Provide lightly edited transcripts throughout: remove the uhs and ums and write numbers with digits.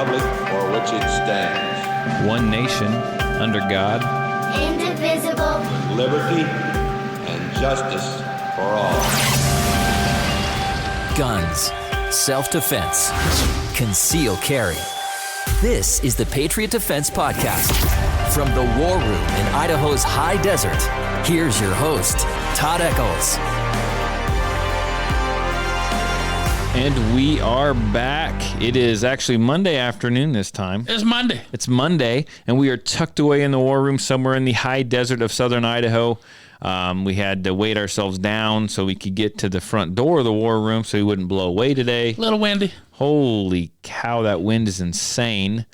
republic for which it stands. One nation, under God. Indivisible. With liberty and justice for all. Guns, self-defense, concealed carry. This is the Patriot Defense Podcast. From the war room in Idaho's high desert, here's your host, Todd Echols. And we are back. It is actually Monday afternoon this time. It's Monday. It's Monday, and we are tucked away in the war room somewhere in the high desert of southern Idaho. We had to weight ourselves down so we could get to the front door of the war room so we wouldn't blow away today. A little windy. Holy cow, that wind is insane.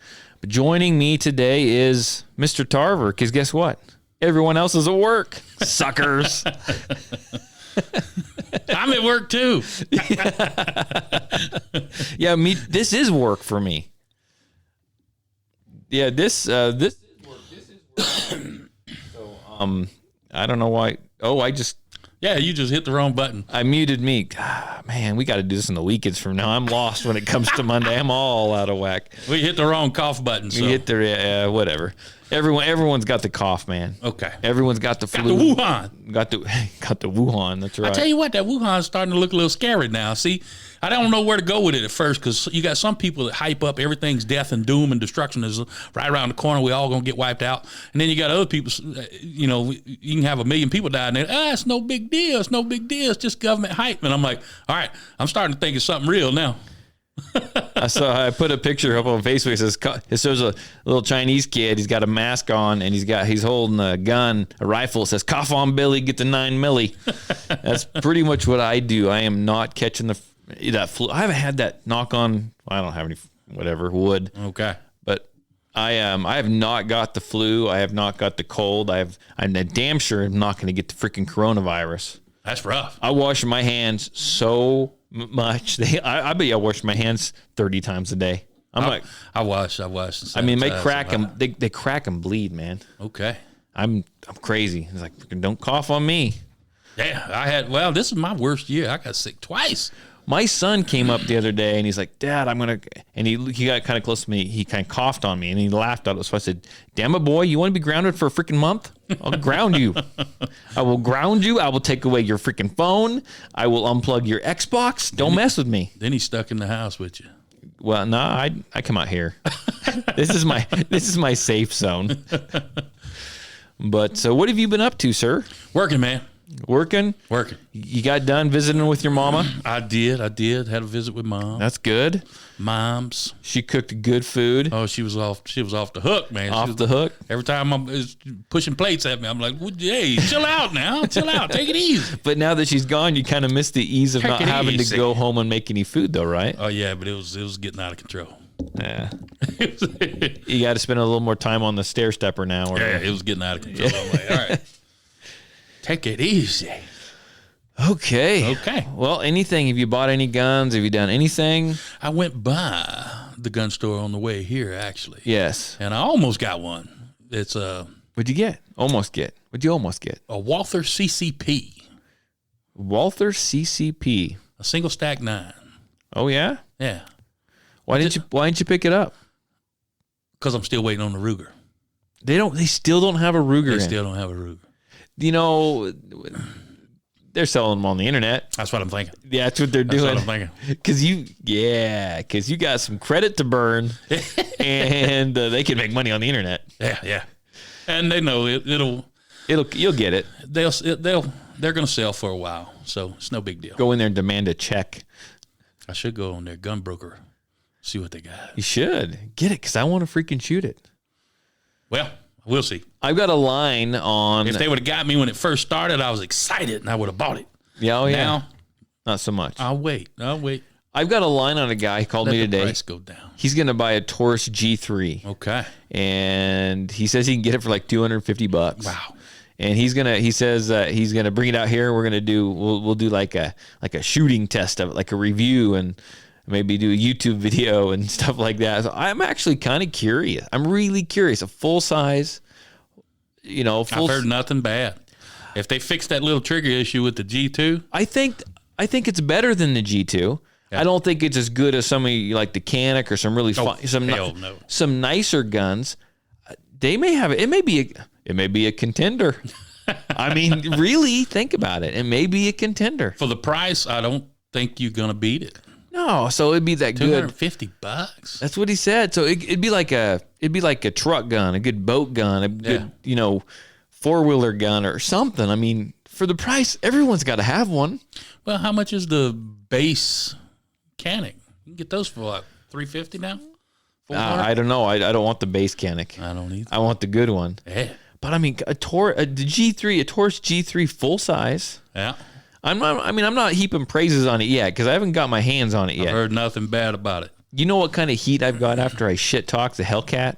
But joining me today is Mr. Tarver, because guess what? Everyone else is at work. Suckers. I'm at work too. Yeah, this is work for me. Yeah, this is work. This is work. So, I don't know why. Oh, Yeah, you just hit the wrong button. I muted me. God, man, we got to do this in the weekends from now. I'm lost when it comes to Monday. I'm all out of whack. We hit the wrong cough button. So. We hit the whatever. Everyone's got the cough, man. Okay. Everyone's got the flu. Got the Wuhan. Got the Wuhan. That's right. I tell you what, that Wuhan's starting to look a little scary now. See, I don't know where to go with it at first because you got some people that hype up everything's death and doom and destruction is right around the corner. We all gonna get wiped out. And then you got other people. You know, you can have 1 million people die and then it's no big deal. It's no big deal. It's just government hype. And I'm like, all right, I'm starting to think it's something real now. I put a picture up on Facebook. It shows a little Chinese kid. He's got a mask on and he's holding a gun, a rifle. It says, "Cough on Billy, get the 9 milli." That's pretty much what I do. I am not catching that flu. I haven't had that knock on. I don't have any wood. Okay. But I have not got the flu. I have not got the cold. I'm damn sure I'm not going to get the freaking coronavirus. That's rough. I wash my hands so much. I bet I wash my hands 30 times a day. I wash. I mean, they crack them. They crack and bleed, man. Okay. I'm crazy. It's like, don't cough on me. Yeah, this is my worst year. I got sick twice. My son came up the other day and he's like, "Dad, and he got kind of close to me. He kind of coughed on me and he laughed at it. So I said, "Damn it, boy, you want to be grounded for a freaking month? I'll ground you. I will ground you. I will take away your freaking phone. I will unplug your Xbox. Don't mess with me." Then he's stuck in the house with you. Well, no, I come out here. This is my safe zone. But so what have you been up to, sir? Working, man. Working. You got done visiting with your mama? I did. Had a visit with Mom. That's good. Mom's. She cooked good food. Oh, she was off the hook, man. Off the hook. Every time I'm pushing plates at me, I'm like, "Hey, chill out now. Chill out. Take it easy." But now that she's gone, you kind of miss the ease of not having to go home and make any food, though, right? Oh yeah, but it was getting out of control. Yeah. You got to spend a little more time on the stair stepper now. Yeah, it was getting out of control. I'm like, all right. Take it easy. Okay. Well, anything? Have you bought any guns? Have you done anything? I went by the gun store on the way here, actually. Yes. And I almost got one. It's What'd you get? What'd you almost get? A Walther CCP. Walther CCP. A single stack 9. Oh yeah? Yeah. Why didn't you pick it up? Because I'm still waiting on the Ruger. They still don't have a Ruger. They still don't have a Ruger. You know, they're selling them on the internet. That's what I'm thinking. Yeah, that's what they're doing. That's what I'm thinking. Because you got some credit to burn, and they can make money on the internet. Yeah. And they know you'll get it. They're going to sell for a while, so it's no big deal. Go in there and demand a check. I should go on their gun broker, see what they got. You should get it because I want to freaking shoot it. Well, we'll see. I've got a line on. If they would have got me when it first started, I was excited and I would have bought it. Yeah, yeah. Now, not so much. I'll wait. I've got a line on a guy. He called me today. Let the price go down. He's going to buy a Taurus G3. Okay. And he says he can get it for like $250. Wow. And he says he's gonna bring it out here. We'll do like a shooting test of it, like a review, and maybe do a YouTube video and stuff like that. So I'm actually kind of curious. I'm really curious. A full size, I've heard nothing bad. If they fix that little trigger issue with the G2, I think it's better than the G2. I don't think it's as good as somebody like the Canic or some really some nicer guns. They may have it. It may be a contender. I mean, really think about it. It may be a contender For the price, I don't think you're going to beat it. No, so it'd be that good. $250. That's what he said. So it'd be like a truck gun, a good boat gun, a good, 4-wheeler gun or something. I mean, for the price, everyone's got to have one. Well, how much is the base Canic? You can get those for what, $350 now? I don't know. I don't want the base Canic. I don't either. I want the good one. Yeah. But I mean, the G3, a Taurus G3 full size. Yeah. I'm not heaping praises on it yet because I haven't got my hands on it yet. I've heard nothing bad about it. You know what kind of heat I've got after I shit talk the Hellcat?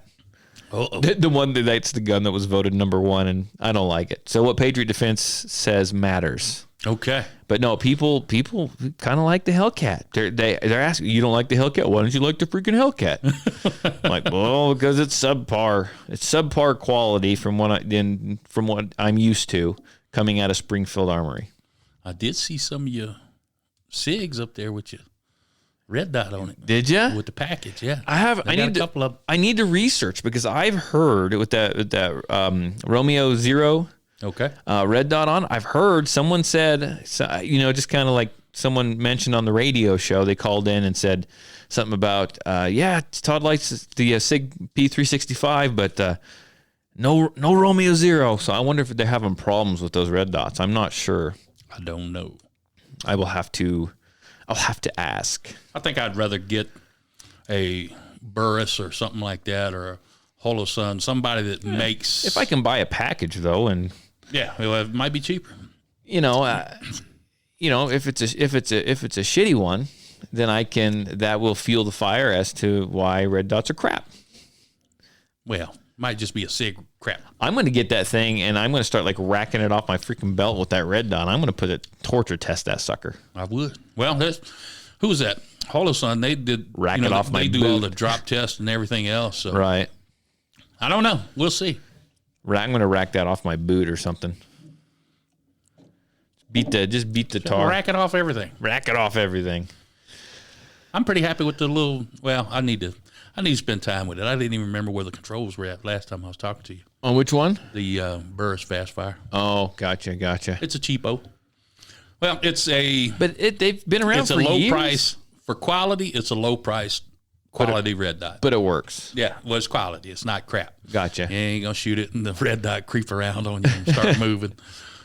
Uh-oh. The one that's the gun that was voted number 1, and I don't like it. So what Patriot Defense says matters. Okay. But no, people kind of like the Hellcat. They're asking, you don't like the Hellcat? Why don't you like the freaking Hellcat? I'm like, well, because it's subpar. It's subpar quality from what I'm used to coming out of Springfield Armory. I did see some of your SIGs up there with your red dot on it. Did you? With the package, yeah. I need to research because I've heard with that Romeo Zero. Okay. Red dot on. I've heard someone said, just kind of like someone mentioned on the radio show. They called in and said something about, Todd likes the SIG P365, but no Romeo Zero. So I wonder if they're having problems with those red dots. I'm not sure. I don't know. I'll have to ask. I think I'd rather get a Burris or something like that, or a Holosun, somebody that makes. If I can buy a package though, and it might be cheaper. If it's a shitty one, then that will fuel the fire as to why red dots are crap. Well, might just be a SIG crap. I'm going to get that thing and I'm going to start like racking it off my freaking belt with that red dot. I'm going to put it torture test that sucker. I would. Well, who was that? Holosun. They did rack it off my boot. They do all the drop tests and everything else. So. Right. I don't know. We'll see. I'm going to rack that off my boot or something. Beat the tar. Rack it off everything. Rack it off everything. I'm pretty happy with the little. Well, I need to spend time with it. I didn't even remember where the controls were at last time I was talking to you. On which one? The Burris Fast Fire. Oh, gotcha. It's a cheapo. Well, they've been around for years. It's a low price for quality. It's a low price quality red dot. But it works. Yeah, well, it's quality. It's not crap. Gotcha. You ain't gonna shoot it and the red dot creep around on you and start moving.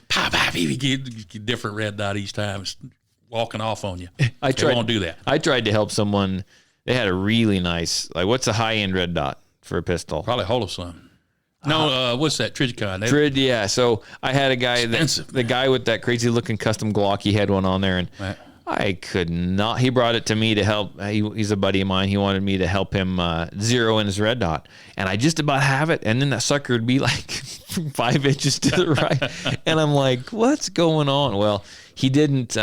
Pow, pow, you get different red dot each time. It's walking off on you. I won't do that. I tried to help someone. They had a really nice, what's a high-end red dot for a pistol? Probably Holosun. No, what's that? Trijicon. Yeah. So I had a guy, the guy with that crazy-looking custom Glock, he had one on there, and I could not. He brought it to me to help. He's a buddy of mine. He wanted me to help him zero in his red dot, and I just about have it, and then that sucker would be like 5 inches to the right, and I'm like, what's going on? Well, he didn't.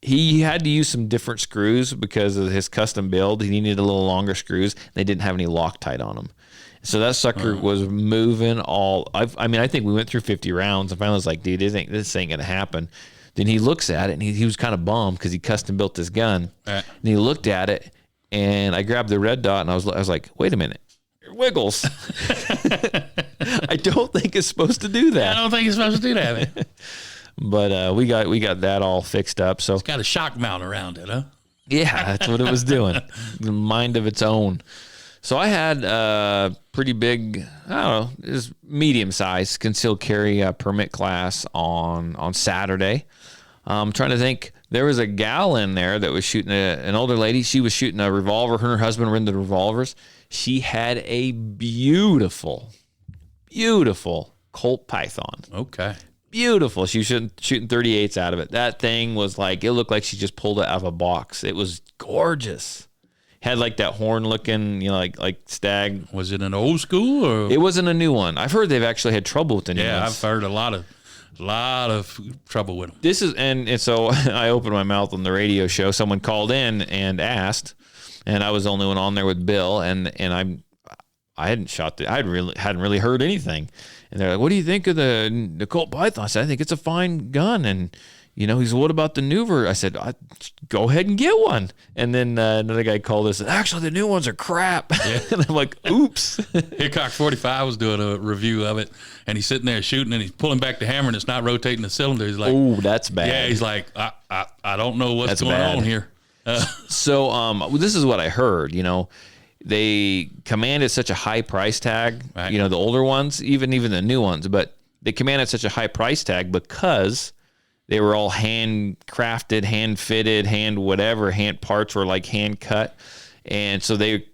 He had to use some different screws because of his custom build. He needed a little longer screws. They didn't have any Loctite on them. So that sucker was moving all. I think we went through 50 rounds. And finally, I was like, dude, this ain't going to happen. Then he looks at it, and he was kind of bummed because he custom built this gun. And he looked at it, and I grabbed the red dot, and I was like, wait a minute. It wiggles. I don't think it's supposed to do that. Yeah, I don't think it's supposed to do that, man. But we got that all fixed up. So it's got a shock mount around it, huh? Yeah, that's what it was doing. The mind of its own. So I had a pretty big, I don't know, is medium-sized concealed carry permit class on Saturday. I'm trying to think. There was a gal in there that was shooting an older lady. She was shooting a revolver. Her and her husband were into revolvers. She had a beautiful Colt Python. Okay. Beautiful. She was shooting 38s out of it. That thing was like, it looked like she just pulled it out of a box. It was gorgeous. Had like that horn looking, like stag. Was it an old school or? It wasn't a new one. I've heard they've actually had trouble with the new ones. Yeah, I've heard a lot of trouble with them. This is, and so I opened my mouth on the radio show. Someone called in and asked, and I was the only one on there with Bill, and I hadn't shot I hadn't really heard anything. And they're like, what do you think of the Colt Python? I said, I think it's a fine gun. And, he said, what about the newer? I said, go ahead and get one. And then another guy called us, actually, the new ones are crap. Yeah. And I'm like, oops. Hickok 45 was doing a review of it, and he's sitting there shooting, and he's pulling back the hammer, and it's not rotating the cylinder. He's like, oh, that's bad. Yeah, he's like, I don't know what's going on here. So this is what I heard, They commanded such a high price tag, right. The older ones, even the new ones, but they commanded such a high price tag because they were all handcrafted, hand fitted, hand whatever, hand parts were like hand cut. And so they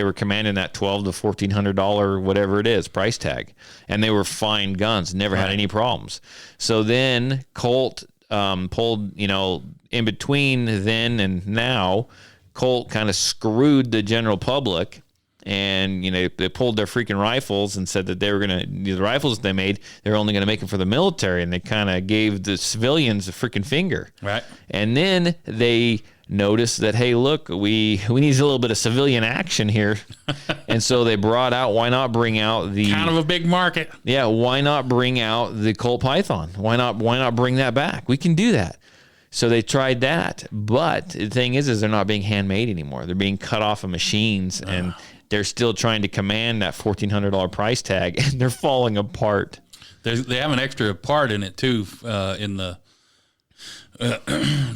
were commanding that $1,200 to $1,400, whatever it is, price tag. And they were fine guns, never had any problems. So then Colt pulled, in between then and now, Colt kind of screwed the general public. And, they pulled their freaking rifles and said that they were going to, the rifles they made, they were only going to make them for the military. And they kind of gave the civilians a freaking finger. Right. And then they noticed that, hey, look, we need a little bit of civilian action here. And so they brought out, why not bring out the... Kind of a big market. Yeah, why not bring out the Colt Python? Why not bring that back? We can do that. So they tried that. But the thing is they're not being handmade anymore. They're being cut off of machines, and they're still trying to command that $1,400 price tag, and they're falling apart. They have an extra part in it, too, in the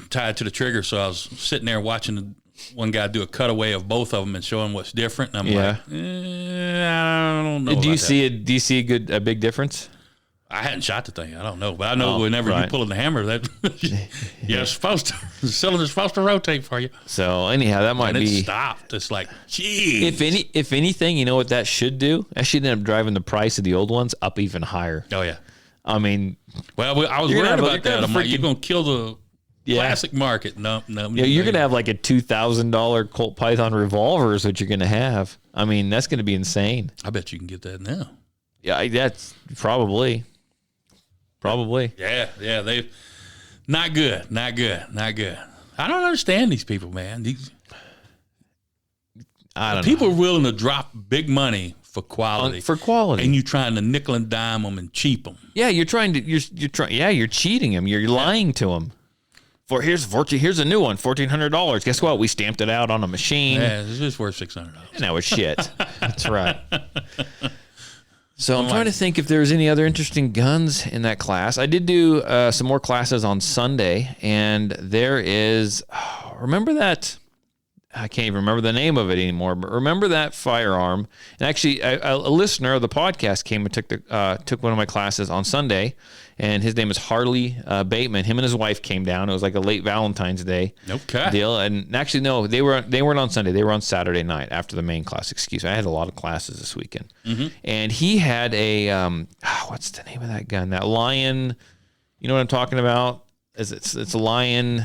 tied to the trigger. So I was sitting there watching one guy do a cutaway of both of them and showing what's different. And I'm like, I don't know. Do you see a big difference? I hadn't shot the thing. I don't know, but I know whenever you pull in the hammer, that you're supposed to. The cylinder's supposed to rotate for you. So anyhow, that might be it stopped. It's like, geez. If anything, you know what that should do? That should end up driving the price of the old ones up even higher. Oh yeah. I mean, well, I was worried about that. I'm like, you're gonna kill the classic market. No. Yeah, you're gonna have like a $2,000 Colt Python revolver is what you're gonna have. I mean, that's gonna be insane. I bet you can get that now. Yeah, that's probably. Yeah. They not good. I don't understand these people, man. I don't know. People are willing to drop big money for quality. And you trying to nickel and dime them and cheap them. Yeah, you're cheating them. You're lying to them. Here's a new one, $1,400. Guess what? We stamped it out on a machine. Yeah, it's just worth $600. And that was shit. That's right. So I'm trying to think if there's any other interesting guns in that class. I did do some more classes on Sunday, and there is, remember that, I can't even remember the name of it anymore, but remember that firearm. And actually, a listener of the podcast came and took one of my classes on Sunday, and his name is Harley Bateman. Him and his wife came down. It was like a late Valentine's Day deal. And actually, no, they weren't on Sunday. They were on Saturday night after the main class. Excuse me. I had a lot of classes this weekend. Mm-hmm. And he had a, what's the name of that gun? That Lion, you know what I'm talking about? It's a Lion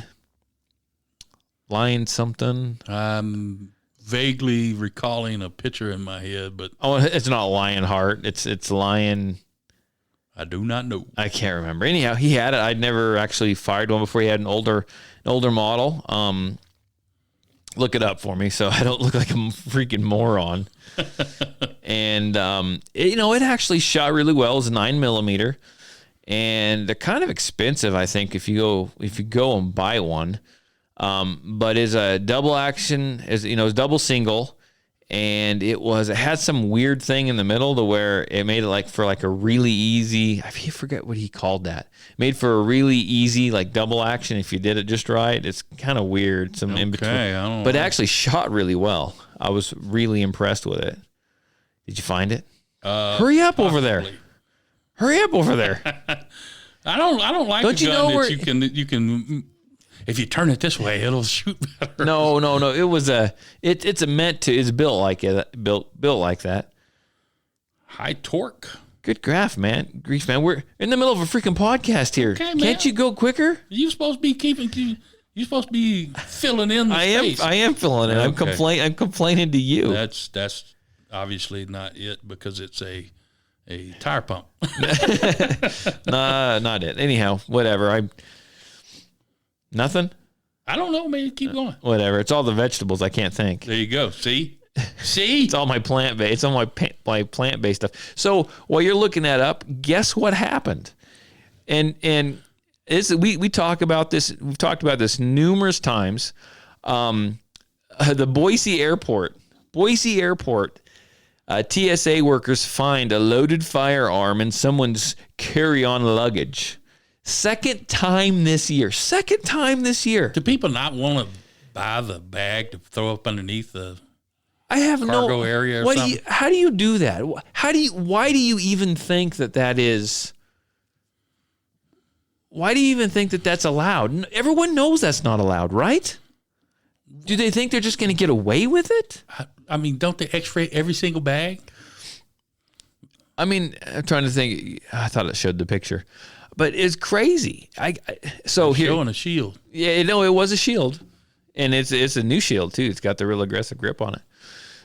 something. I'm vaguely recalling a picture in my head, but it's not Lionheart. It's Lion. I do not know. I can't remember. Anyhow, he had it. I'd never actually fired one before. He had an older model. Look it up for me so I don't look like a freaking moron. And it actually shot really well. It was a 9mm, and they're kind of expensive, I think, if you go and buy one. But is a double action, it's double single, and it had some weird thing in the middle to where it made it for a really easy, I forget what he called that. Made for a really easy double action if you did it just right. It's kind of weird, some in between. But it actually shot really well. I was really impressed with it. Did you find it? Hurry up over there. Hurry up over there. I don't like a gun that you can if you turn it this way, it'll shoot better. No. It was it's built like that. High torque. Good grief, man. We're in the middle of a freaking podcast here. Okay, Can't you go quicker? You're supposed to be filling in the space. I am filling in. Okay. I'm complaining to you. That's obviously not it because it's a tire pump. Nah, not it. Anyhow, whatever. Nothing? I don't know, man. Keep going. Whatever. It's all the vegetables. I can't think. There you go. See? See? It's all my plant-based. It's all my plant-based stuff. So while you're looking that up, guess what happened? And we talk about this. We've talked about this numerous times. The Boise Airport, TSA workers find a loaded firearm in someone's carry-on luggage. Second time this year. Do people not want to buy the bag to throw up underneath the I have cargo area or something? How do you do that? Why do you even think that is? Why do you even think that that's allowed? Everyone knows that's not allowed, right? Do they think they're just going to get away with it? I mean, don't they x-ray every single bag? I mean, I'm trying to think. I thought it showed the picture, but it's crazy. Showing a shield. Yeah, no, it was a shield, and it's a new shield too. It's got the real aggressive grip on it.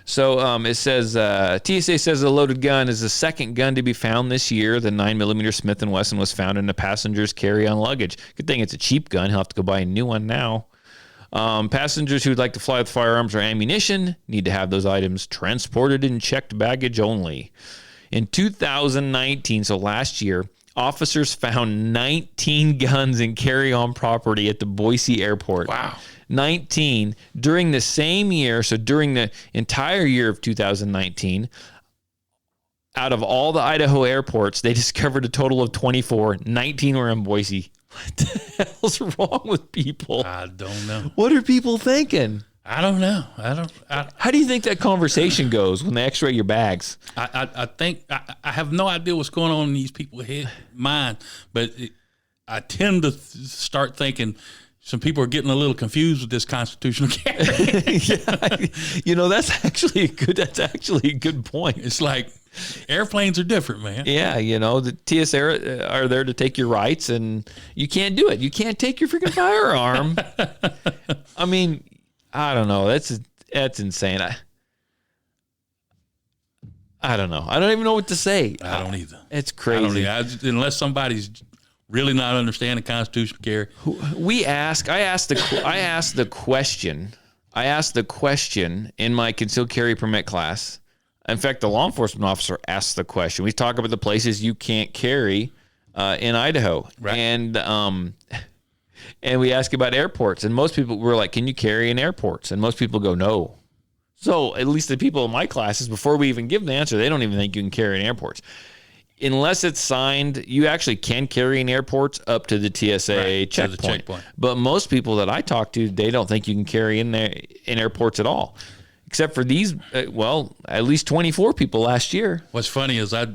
So it says TSA says the loaded gun is the second gun to be found this year. The 9mm Smith & Wesson was found in the passenger's carry-on luggage. Good thing it's a cheap gun. He'll have to go buy a new one now. Passengers who'd like to fly with firearms or ammunition need to have those items transported in checked baggage only. In 2019, so last year, officers found 19 guns in carry-on property at the Boise airport. Wow. 19 during the same year. So during the entire year of 2019, out of all the Idaho airports, they discovered a total of 24. 19 were in Boise. What the hell's wrong with people? I don't know. What are people thinking? I don't know. How do you think that conversation goes when they x-ray your bags? I think I have no idea what's going on in these people's mind, but I tend to start thinking some people are getting a little confused with this constitutional carry. Yeah, that's actually a good point. It's like airplanes are different, man. Yeah, the TSA are there to take your rights, and you can't do it. You can't take your freaking firearm. I mean, I don't know. That's insane. I don't know. I don't even know what to say. I don't either. It's crazy. Unless somebody's really not understanding constitutional carry. I asked the question in my concealed carry permit class. In fact, the law enforcement officer asked the question. We talk about the places you can't carry in Idaho, right? And we ask about airports, and most people were like, "Can you carry in airports?" And most people go, "No." So at least the people in my classes, before we even give the answer, they don't even think you can carry in airports. Unless it's signed, you actually can carry in airports up to the TSA checkpoint. But most people that I talk to, they don't think you can carry in airports at all. Except for these, at least 24 people last year. What's funny is I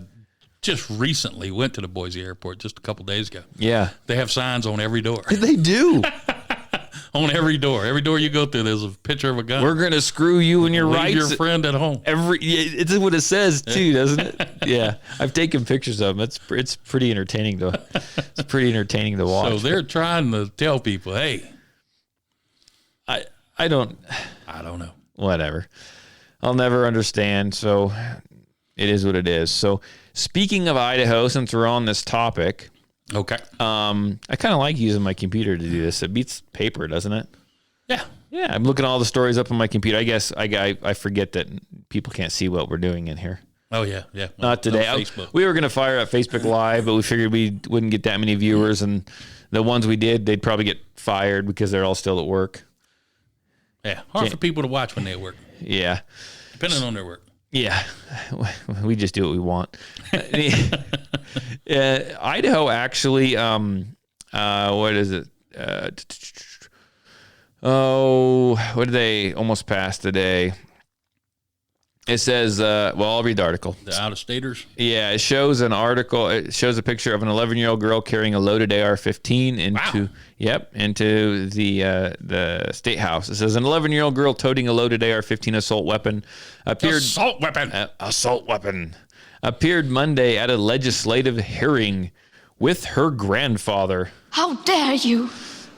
just recently went to the Boise airport just a couple days ago. Yeah. They have signs on every door. They do. On every door. Every door you go through, there's a picture of a gun. We're going to screw you and your rights. Leave your friend at home. It's what it says, too, doesn't it? Yeah. I've taken pictures of them. It's pretty entertaining, though. It's pretty entertaining to watch. So they're trying to tell people, hey. I don't know. Whatever. I'll never understand. So it is what it is. So speaking of Idaho, since we're on this topic, okay. I kind of like using my computer to do this. It beats paper, doesn't it? Yeah. Yeah. I'm looking at all the stories up on my computer. I guess I forget that people can't see what we're doing in here. Oh yeah. Yeah. Not today. Facebook. We were going to fire up Facebook Live, but we figured we wouldn't get that many viewers, and the ones we did, they'd probably get fired because they're all still at work. Yeah, hard for people to watch when they work. Yeah. Depending on their work. Yeah. We just do what we want. Idaho actually, what is it? What did they almost pass today? It says, I'll read the article. The out-of-staters? Yeah, it shows an article. It shows a picture of an 11-year-old girl carrying a loaded AR-15 into the state house. It says an 11-year-old girl toting a loaded AR-15 assault weapon appeared Monday at a legislative hearing with her grandfather. How dare you?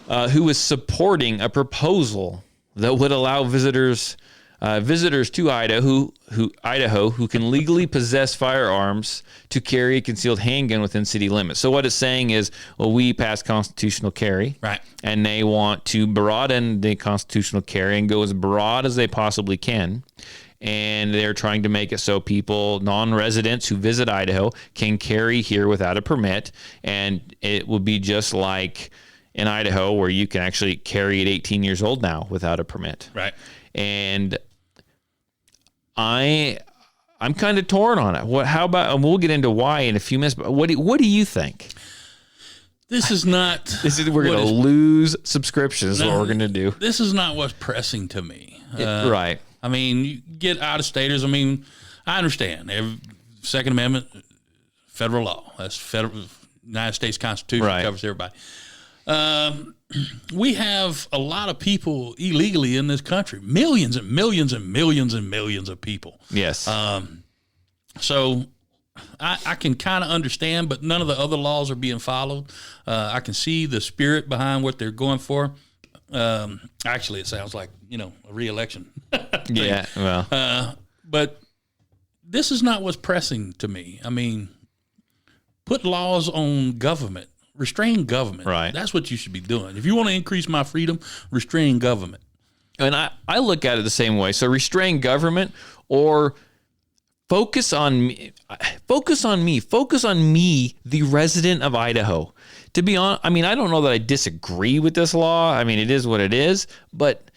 Who was supporting a proposal that would allow visitors to Idaho who can legally possess firearms to carry a concealed handgun within city limits. So what it's saying is, we passed constitutional carry, right? And they want to broaden the constitutional carry and go as broad as they possibly can. and they're trying to make it so people, non-residents who visit Idaho, can carry here without a permit, and it will be just like in Idaho where you can actually carry at 18 years old now without a permit. Right. And I'm kind of torn on it. How about, and we'll get into why in a few minutes, but what do you think? This is not. We're going to lose subscriptions. Is what we're going to do. This is not what's pressing to me. Right. I mean, you get out-of-staters. I mean, I understand. Second Amendment, federal law. That's federal. United States Constitution covers everybody. We have a lot of people illegally in this country. Millions and millions and millions and millions of people. Yes. So I can kind of understand, but none of the other laws are being followed. I can see the spirit behind what they're going for. Actually, it sounds like, a re-election. Yeah, well. But this is not what's pressing to me. I mean, put laws on government. Restrain government. Right. That's what you should be doing. If you want to increase my freedom, restrain government. And I look at it the same way. So restrain government or focus on me. Focus on me, the resident of Idaho. To be honest, I mean, I don't know that I disagree with this law. I mean, it is what it is, but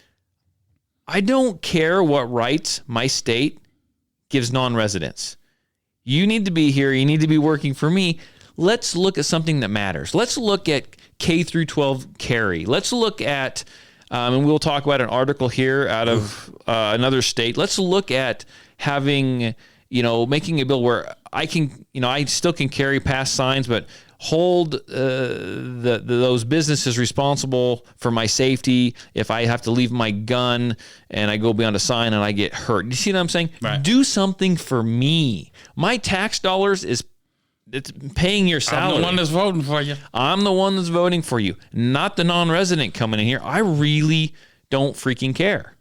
I don't care what rights my state gives non-residents. You need to be here. You need to be working for me. Let's look at something that matters. Let's look at K through 12 carry. Let's look at, and we'll talk about an article here out of another state. Let's look at having, making a bill where I can, I still can carry past signs, but hold those businesses responsible for my safety if I have to leave my gun and I go beyond a sign and I get hurt. You see what I'm saying? Right. Do something for me. My tax dollars it's paying your salary. I'm the one that's voting for you. I'm the one that's voting for you, not the non-resident coming in here. I really don't freaking care.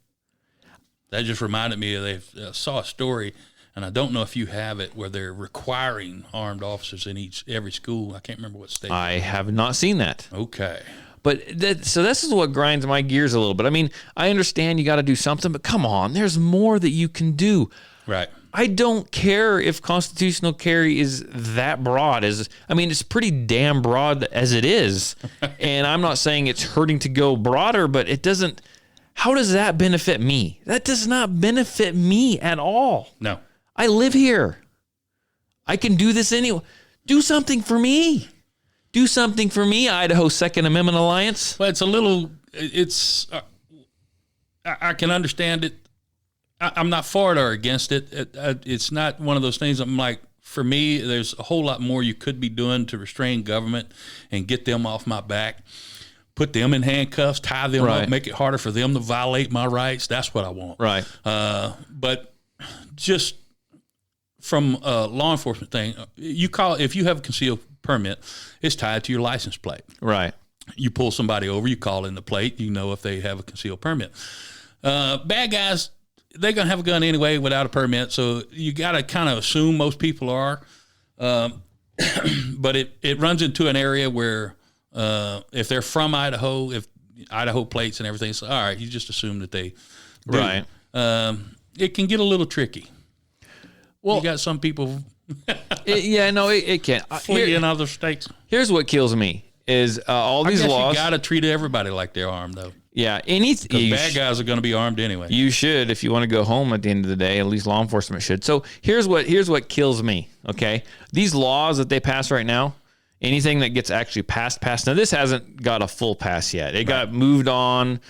That just reminded me of saw a story, and I don't know if you have it, where they're requiring armed officers in every school. I can't remember what state. I have not seen that. Okay. But so this is what grinds my gears a little bit. I mean, I understand you got to do something, but come on, there's more that you can do. Right. I don't care if constitutional carry is that broad. It's pretty damn broad as it is. And I'm not saying it's hurting to go broader, but it doesn't. How does that benefit me? That does not benefit me at all. No. I live here. I can do this anyway. Do something for me. Do something for me, Idaho Second Amendment Alliance. Well, I can understand it. I'm not for it or against it. It's not one of those things I'm like, for me, there's a whole lot more you could be doing to restrain government and get them off my back. Put them in handcuffs, tie them up, make it harder for them to violate my rights. That's what I want. Right. But just from a law enforcement thing, if you have a concealed permit, it's tied to your license plate. Right. You pull somebody over, you call in the plate, you know if they have a concealed permit. Bad guys, they're going to have a gun anyway without a permit, so you got to kind of assume most people are. But it runs into an area where if they're from Idaho, if Idaho plates and everything, so all right, you just assume that they do. Right. It can get a little tricky. Well, you got some people it can. flee in other states. Here's what kills me is all these laws. You got to treat everybody like they're armed, though. Yeah, Because bad guys are going to be armed anyway. You should, if you want to go home at the end of the day. At least law enforcement should. So here's what kills me. Okay, these laws that they pass right now, anything that gets actually passed. Now this hasn't got a full pass yet. It got moved on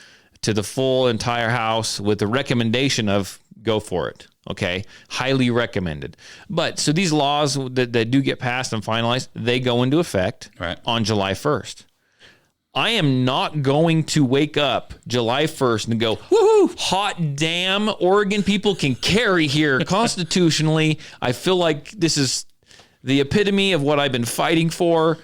to the full entire House with the recommendation of go for it. Okay, highly recommended. But so these laws that do get passed and finalized, they go into effect on July 1st. I am not going to wake up July 1st and go, woohoo, hot damn, Oregon people can carry here constitutionally. I feel like this is the epitome of what I've been fighting for.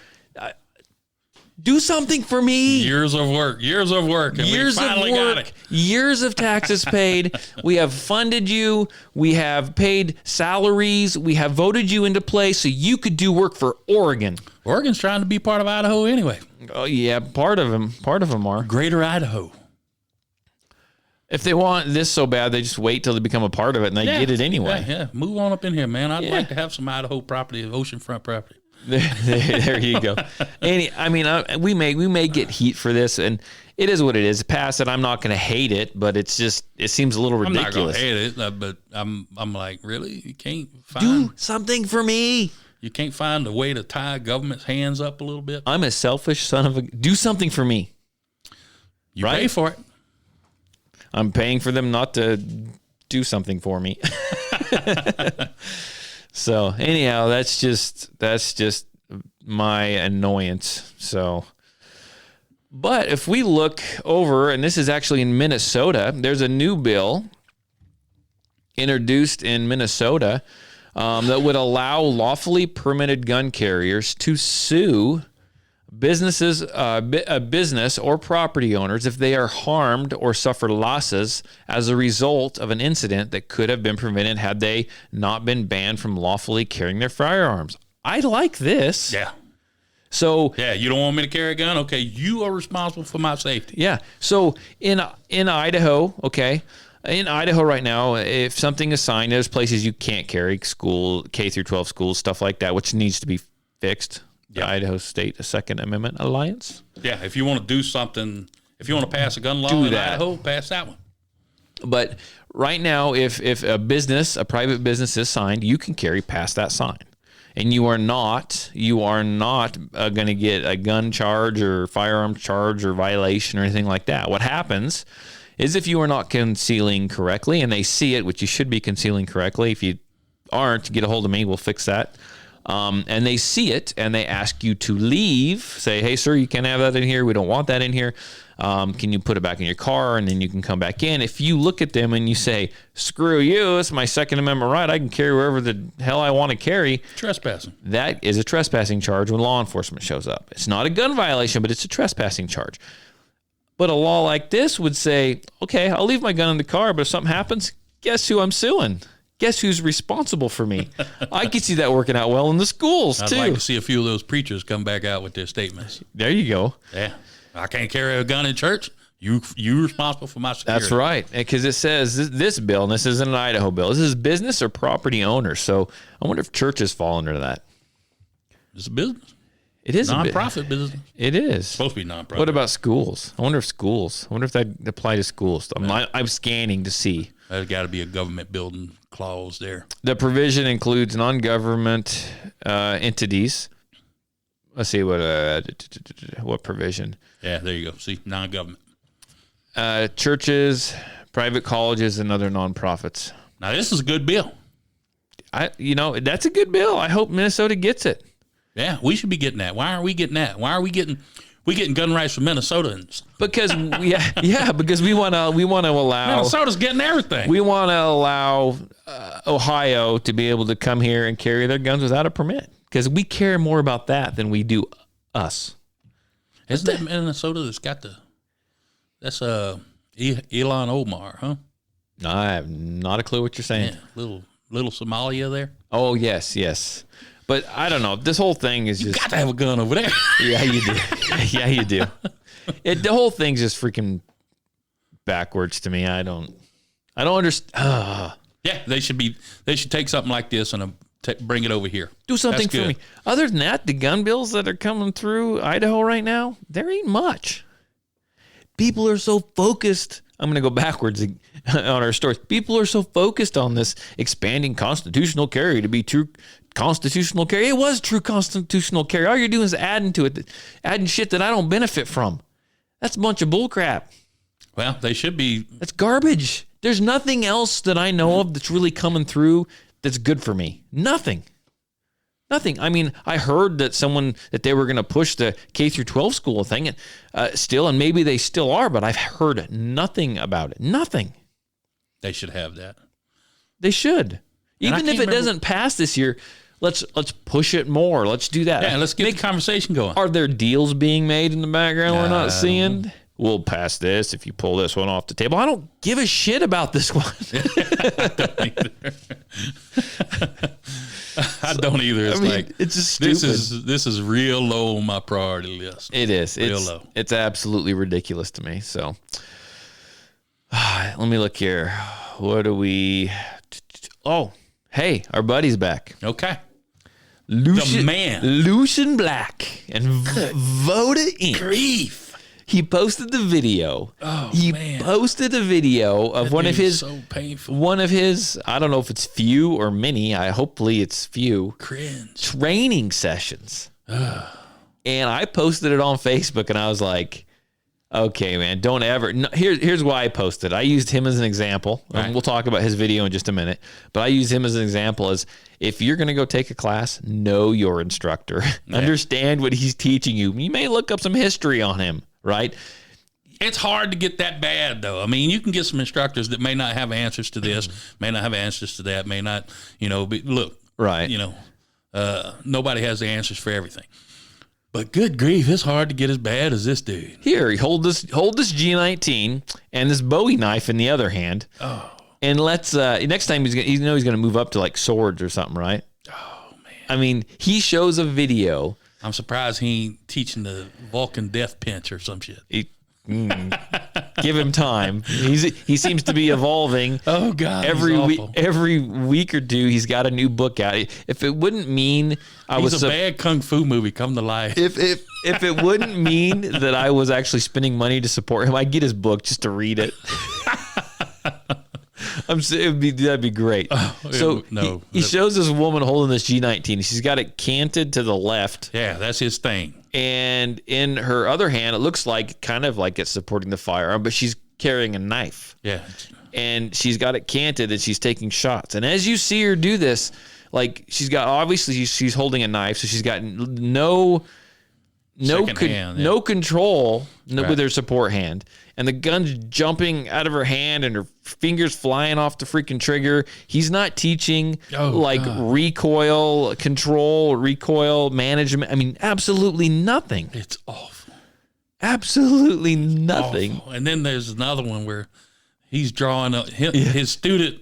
Do something for me. Years of work. And we finally got it. Years of taxes paid. We have funded you. We have paid salaries. We have voted you into place so you could do work for Oregon. Oregon's trying to be part of Idaho anyway. Oh, yeah, part of them are. Greater Idaho. If they want this so bad, they just wait till they become a part of it and they get it anyway. Yeah. Move on up in here, man. I'd Yeah. like to have some Idaho property, oceanford property. There you go. We may get heat for this, and it is what it is. Pass it. I'm not going to hate it, but it seems a little ridiculous. I'm not going to hate it, but I'm like, really? You can't find Do something for me. You can't find a way to tie government's hands up a little bit. I'm a selfish son of a. Do something for me. You right? pay for it. I'm paying for them not to do something for me. So anyhow, that's just my annoyance. So, but if we look over, and this is actually in Minnesota, there's a new bill introduced in Minnesota that would allow lawfully permitted gun carriers to sue businesses, a business or property owners if they are harmed or suffer losses as a result of an incident that could have been prevented had they not been banned from lawfully carrying their firearms. I like this. Yeah. So yeah, you don't want me to carry a gun? Okay, you are responsible for my safety. Yeah. So in Idaho, okay, in Idaho right now, if something is signed, there's places you can't carry, school, K through 12 schools, stuff like that, which needs to be fixed. The Idaho State Second Amendment Alliance. Yeah, if you want to do something, if you want to pass a gun law in Idaho, pass that one. But right now, if a private business is signed, you can carry past that sign. And you are not going to get a gun charge or firearm charge or violation or anything like that. What happens is if you are not concealing correctly, and they see it, which you should be concealing correctly. If you aren't, get a hold of me. We'll fix that. And they see it and they ask you to leave. Say, hey, sir, you can't have that in here. We don't want that in here. Can you put it back in your car? And then you can come back in. If you look at them and you say, screw you, it's my Second Amendment right. I can carry wherever the hell I want to carry. Trespassing. That is a trespassing charge when law enforcement shows up. It's not a gun violation, but it's a trespassing charge. But a law like this would say, okay, I'll leave my gun in the car, but if something happens, guess who I'm suing? Guess who's responsible for me? I could see that working out well in the schools, too. I'd like to see a few of those preachers come back out with their statements. There you go. Yeah. I can't carry a gun in church. You're responsible for my security. That's right. Because it says this bill, and this isn't an Idaho bill, this is business or property owners. So I wonder if churches fall under that. It's a business. It is non-profit business. It is. It's supposed to be non-profit. What about schools? I wonder if that apply to schools. I'm scanning to see. There's got to be a government building clause there. The provision includes non-government entities. Let's see what provision. Yeah, there you go. See, non-government. Churches, private colleges, and other nonprofits. Now, this is a good bill. That's a good bill. I hope Minnesota gets it. Yeah, we should be getting that. Why aren't we getting that? Why are we getting gun rights from Minnesotans? Because because we want to allow Minnesota's getting everything. We want to allow Ohio to be able to come here and carry their guns without a permit. Because we care more about that than we do us. Isn't that Minnesota that's got that's Elon Omar, huh? I have not a clue what you're saying. Yeah, little Somalia there. Oh, yes. But I don't know. This whole thing is just... You got to have a gun over there. Yeah, you do. Yeah, you do. The whole thing's just freaking backwards to me. I don't understand. Yeah, they should take something like this and bring it over here. Do something for me. Other than that, the gun bills that are coming through Idaho right now, there ain't much. People are so focused. I'm going to go backwards on our story. People are so focused on this expanding constitutional carry to be true constitutional carry. It was true constitutional carry. All you're doing is adding to it, adding shit that I don't benefit from. That's a bunch of bull crap. Well, they should be. That's garbage. There's nothing else that I know of that's really coming through that's good for me. Nothing. I mean, I heard that they were going to push the K through 12 school thing still, and maybe they still are, but I've heard nothing about it. Nothing. They should have that. They should. Even if it doesn't pass this year, let's push it more. Let's do that. Yeah, let's get the conversation going. Are there deals being made in the background we're not seeing? We'll pass this if you pull this one off the table. I don't give a shit about this one. I don't either. It's just stupid. This is real low on my priority list. It is. Real low. It's absolutely ridiculous to me. So, Let me look here. What do we? Oh, hey, our buddy's back. Okay. Lucian, The man. Lucian Black, and Voda Inc. Grief. He posted the video. Oh, he man. posted a video of one of his. So painful. One of his. I don't know if it's few or many. Hopefully it's few. Cringe. Training sessions. And I posted it on Facebook, and I was like, okay, man, don't ever. No, here's why I posted. I used him as an example. Right. We'll talk about his video in just a minute. But I use him as an example as if you're going to go take a class, know your instructor. Yeah. Understand what he's teaching you. You may look up some history on him, right? It's hard to get that bad, though. I mean, you can get some instructors that may not have answers to this, may not have answers to that, may not, look. Right. Nobody has the answers for everything. But good grief, it's hard to get as bad as this dude. Here, hold this G19 and this Bowie knife in the other hand. Oh. And let's next time he's gonna move up to like swords or something, right? Oh, man. I mean, he shows a video. I'm surprised he ain't teaching the Vulcan death pinch or some shit. Give him time. He seems to be evolving. Oh God! Every week or two, he's got a new book out. If it wouldn't mean He's a bad kung fu movie come to life. If it wouldn't mean that I was actually spending money to support him, I'd get his book just to read it. That'd be great. He shows this woman holding this G19. She's got it canted to the left. Yeah, that's his thing. And in her other hand, it looks like kind of like it's supporting the firearm, but she's carrying a knife. Yeah. And she's got it canted and she's taking shots. And as you see her do this, like she's holding a knife, so she's got no control with her support hand. And the gun's jumping out of her hand and her fingers flying off the freaking trigger. He's not teaching recoil control, recoil management. I mean, absolutely nothing. It's awful. Absolutely nothing. Awful. And then there's another one where he's drawing his student.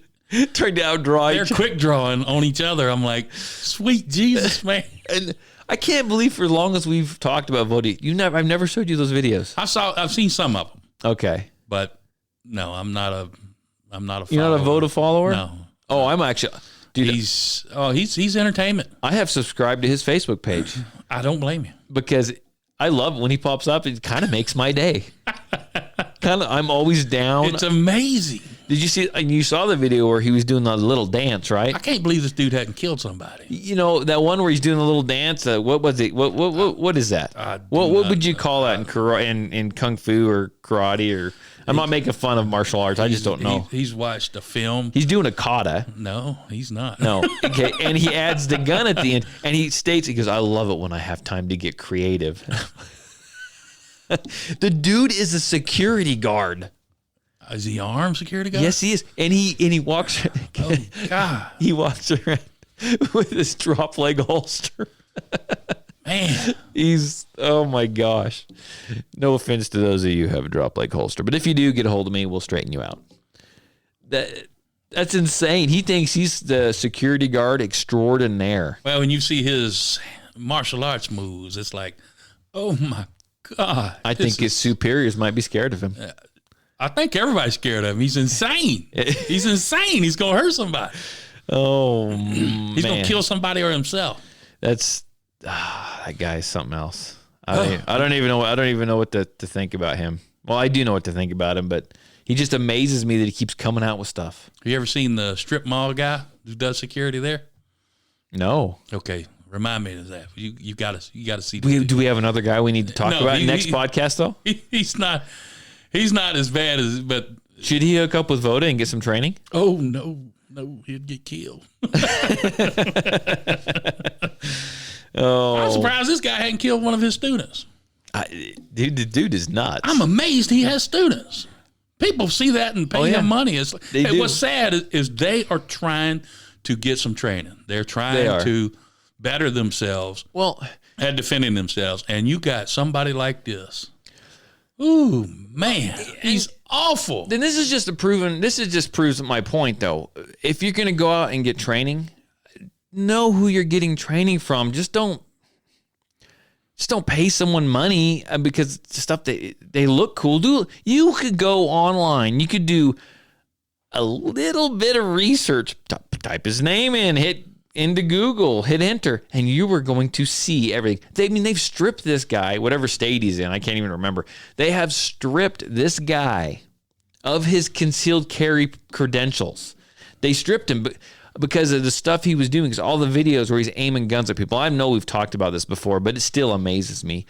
Turned out drawing. They're quick drawing on each other. I'm like, sweet Jesus, man. And I can't believe for as long as we've talked about Vodi, I've never showed you those videos. I've seen some of them. Okay. But no, I'm not a follower. You're not a Voda follower? No. Oh, I'm actually, dude. He's entertainment. I have subscribed to his Facebook page I don't blame you. because I love when he pops up. It kind of makes my day. I'm always down. It's amazing. Did you see? You saw the video where he was doing the little dance, right? I can't believe this dude hadn't killed somebody. You know that one where he's doing the little dance. What was it? What is that? What would you call that in kung fu or karate? Or I'm not making fun of martial arts. I just don't know. He's watched a film. He's doing a kata. No, he's not. No. Okay. And he adds the gun at the end, and he states, he goes, "I love it when I have time to get creative." The dude is a security guard. Is he armed security guard? Yes, he is. And he walks. Oh God. He walks around with his drop leg holster. Man. Oh my gosh. No offense to those of you who have a drop leg holster, but if you do, get a hold of me. We'll straighten you out. That's insane. He thinks he's the security guard extraordinaire. Well, when you see his martial arts moves, it's like, oh my God. I think his superiors might be scared of him. I think everybody's scared of him. He's insane. He's insane. He's going to hurt somebody. Oh, He's going to kill somebody or himself. That guy's something else. I don't even know what to think about him. Well, I do know what to think about him, but he just amazes me that he keeps coming out with stuff. Have you ever seen the strip mall guy who does security there? No. Okay, remind me of that. You got to see. Do we have another guy we need to talk about next podcast though? He's not as bad as. But should he hook up with Voda and get some training? Oh no, he'd get killed. I'm surprised this guy hadn't killed one of his students. The dude is nuts. I'm amazed he has students. People see that and pay him money. What's sad is they are trying to get some training. They're trying to better themselves at defending themselves. And you got somebody like this. Ooh, man, he's awful. Then this just proves my point, though. If you're going to go out and get training, know who you're getting training from. Just don't Just don't pay someone money because stuff they look cool. You could go online. You could do a little bit of research. Type his name in. Hit into Google. Hit enter, and you were going to see everything. They've stripped this guy, whatever state he's in. I can't even remember. They have stripped this guy of his concealed carry credentials. They stripped him because of the stuff he was doing, because all the videos where he's aiming guns at people. I know we've talked about this before, but it still amazes me.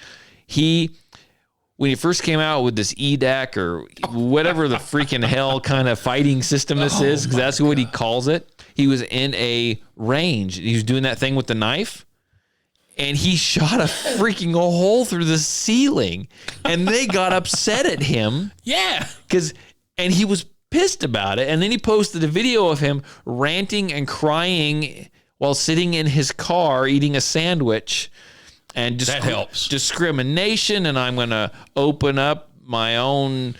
When he first came out with this EDAC or whatever the freaking hell kind of fighting system this is, because that's what he calls it, he was in a range. He was doing that thing with the knife, and he shot a freaking hole through the ceiling, and they got upset at him. Yeah. And he was pissed about it, and then he posted a video of him ranting and crying while sitting in his car eating a sandwich, and that helps. Discrimination, and I'm going to open up my own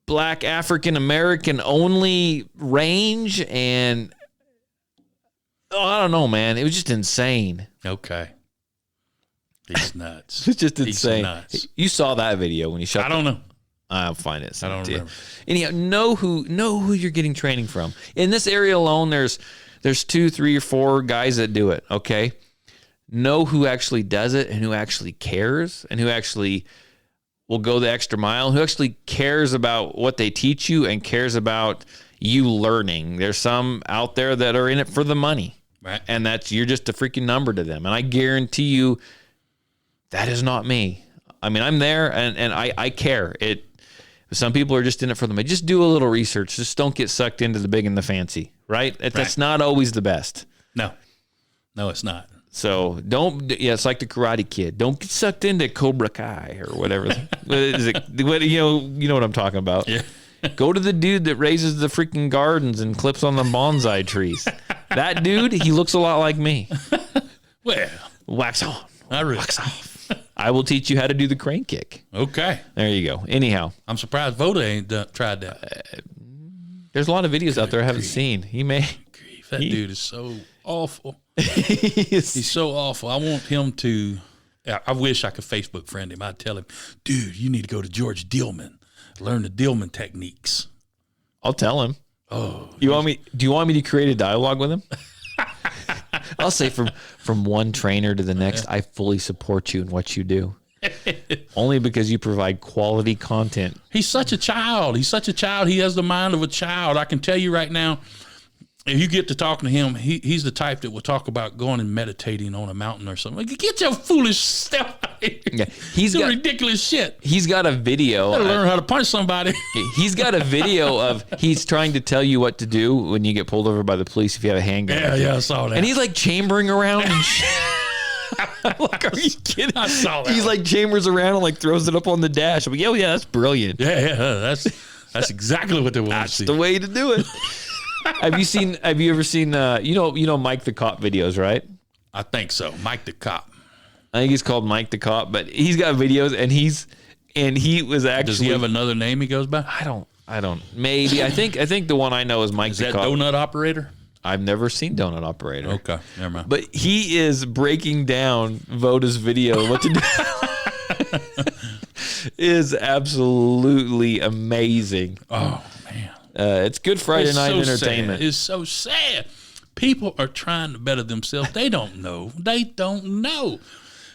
Black African American only range, and I don't know, man, it was just insane. Okay. He's nuts. It's just insane. He's nuts. You saw that video when he shot. I don't know. I'll find it. I don't remember. Anyhow, know who you're getting training from. In this area alone, there's 2, 3, or 4 guys that do it. Okay, know who actually does it and who actually cares and who actually will go the extra mile. Who actually cares about what they teach you and cares about you learning. There's some out there that are in it for the money, right? And you're just a freaking number to them. And I guarantee you, that is not me. I mean, I'm there and I care. Some people are just in it for the money. Just do a little research. Just don't get sucked into the big and the fancy, right? That's not always the best. No, it's not. So it's like the Karate Kid. Don't get sucked into Cobra Kai or whatever. What is it? You know what I'm talking about. Yeah. Go to the dude that raises the freaking gardens and clips on the bonsai trees. That dude, he looks a lot like me. Well, wax on, wax off. I will teach you how to do the crane kick. Okay. There you go. Anyhow. I'm surprised Voda ain't tried that. There's a lot of videos out there I haven't seen. That dude is so awful. He's so awful. I want him to, I wish I could Facebook friend him. I'd tell him, dude, you need to go to George Dillman, learn the Dillman techniques. I'll tell him. Oh. Do you want me to create a dialogue with him? I'll say from one trainer to the next, I fully support you in what you do. Only because you provide quality content. He's such a child. He has the mind of a child. I can tell you right now, if you get to talking to him, he's the type that will talk about going and meditating on a mountain or something. Like, get your foolish stuff out of here. Yeah, he's got ridiculous shit. He's got a video. You gotta learn how to punch somebody. He's got a video of he's trying to tell you what to do when you get pulled over by the police if you have a handgun. Yeah, I saw that. And he's like chambering around and shit. Like, are you kidding? I saw that. He's like chambers around and like throws it up on the dash. I'm like, yeah, that's brilliant. Yeah, that's exactly what they want That's to see. the way to do it. Have you ever seen you know Mike the Cop videos, right? I think so. Mike the Cop. I think he's called Mike the Cop, but he's got videos and he was actually. Does he have another name he goes by? I don't. Maybe. I think the one I know is Mike Is the that Cop. Donut Operator? I've never seen Donut Operator. Okay, never mind. But he is breaking down Voda's video. What to do is absolutely amazing. Oh man, it's good Friday night entertainment. It's so sad. People are trying to better themselves. They don't know.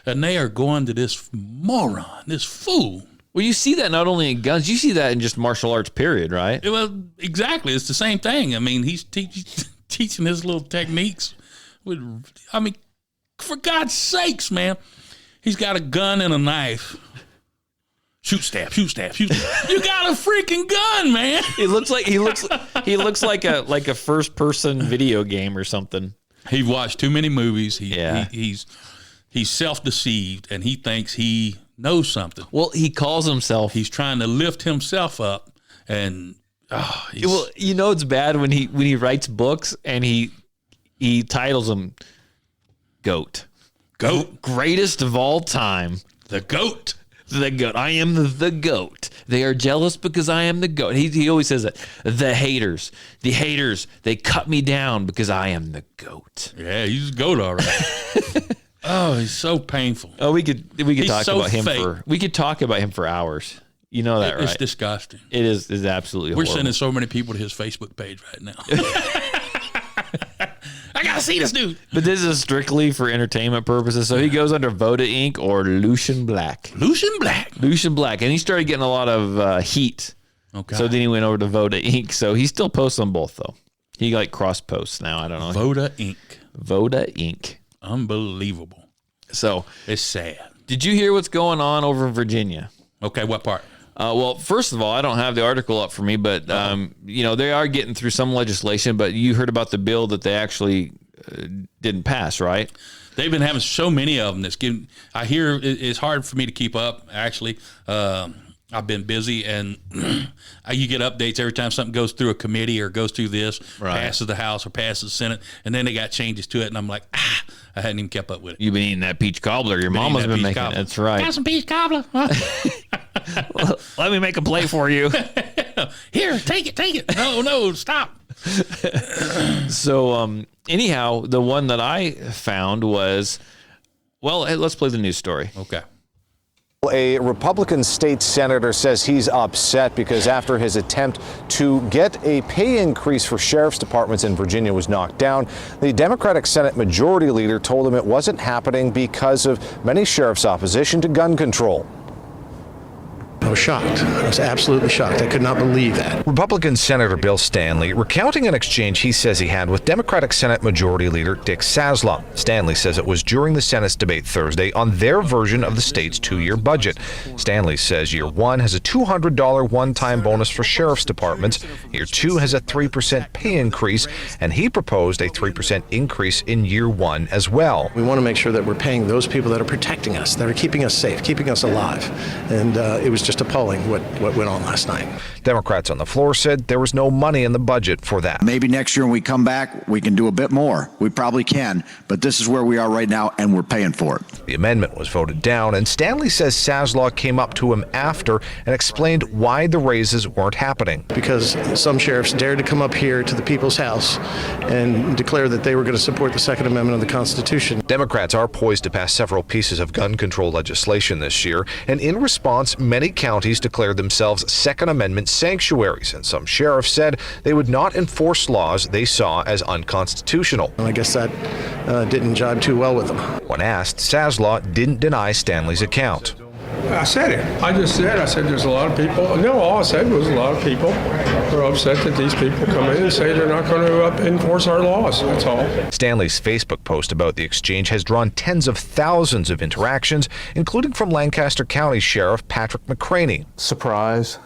And they are going to this moron, this fool. Well, you see that not only in guns, you see that in just martial arts, period, right? Well, exactly. It's the same thing. I mean, he's teaching his little techniques. For God's sakes, man. He's got a gun and a knife. Shoot, stab, shoot, stab, shoot. You got a freaking gun, man. He looks like a first person video game or something. He watched too many movies. He's self-deceived and he thinks he knows something. Well, he calls himself. He's trying to lift himself up, and well, you know it's bad when he writes books and he titles them GOAT, greatest of all time, the GOAT. The GOAT. I am the GOAT. They are jealous because I am the GOAT. He always says that. The haters, they cut me down because I am the GOAT. Yeah, he's a GOAT, all right. Oh, he's so painful. Oh, we could talk so about him fake. we could talk about him for hours. You know that, right? It's disgusting. It is absolutely We're horrible. sending so many people to his Facebook page right now. I gotta see this dude. But this is strictly for entertainment purposes. So he goes under Voda Inc. or Lucian Black. Lucian Black. Lucian Black. And he started getting a lot of heat. Okay. So then he went over to Voda Inc. So he still posts on both, though. He like cross posts now. I don't know. Voda Inc. Voda Inc. Unbelievable. So It's sad. did you hear what's going on over in Virginia? Okay, what part? Well, first of all, I don't have the article up for me, but they are getting through some legislation. But you heard about the bill that they actually didn't pass, right? They've been having so many of them. I hear it's hard for me to keep up. Actually, I've been busy, and you get updates every time something goes through a committee or goes through this, passes the House or passes the Senate, and then they got changes to it, and I'm like, I hadn't even kept up with it. You've been eating that peach cobbler. Your mama's been making it. That's right. Got some peach cobbler. Let me make a plate for you. Here, take it. No, stop. So, anyhow, the one that I found was, well, hey, let's play the news story. Okay. A Republican state senator says he's upset because after his attempt to get a pay increase for sheriff's departments in Virginia was knocked down, the Democratic Senate Majority Leader told him it wasn't happening because of many sheriffs' opposition to gun control. I was shocked. I was absolutely shocked. I could not believe that. Republican Senator Bill Stanley recounting an exchange he says he had with Democratic Senate Majority Leader Dick Saslaw. Stanley says it was during the Senate's debate Thursday on their version of the state's two-year budget. Stanley says year one has a $200 one-time bonus for sheriff's departments. Year two has a 3% pay increase, and he proposed a 3% increase in year one as well. We want to make sure that we're paying those people that are protecting us, that are keeping us safe, keeping us alive. And it was just appalling what went on last night. Democrats on the floor said there was no money in the budget for that. Maybe next year when we come back, we can do a bit more. We probably can, but this is where we are right now, and we're paying for it. The amendment was voted down, and Stanley says Saslaw came up to him after and explained why the raises weren't happening. Because some sheriffs dared to come up here to the people's house and declare that they were going to support the Second Amendment of the Constitution. Democrats are poised to pass several pieces of gun control legislation this year, and in response, many counties declared themselves Second Amendment sanctuaries, and some sheriffs said they would not enforce laws they saw as unconstitutional. And I guess that didn't jibe too well with them. When asked, Saslaw didn't deny Stanley's account. I said it. I said there's a lot of people. No, all I said was a lot of people are upset that these people come in and say they're not going to enforce our laws. That's all. Stanley's Facebook post about the exchange has drawn tens of thousands of interactions, including from Lancaster County Sheriff Patrick McCraney. Surprise,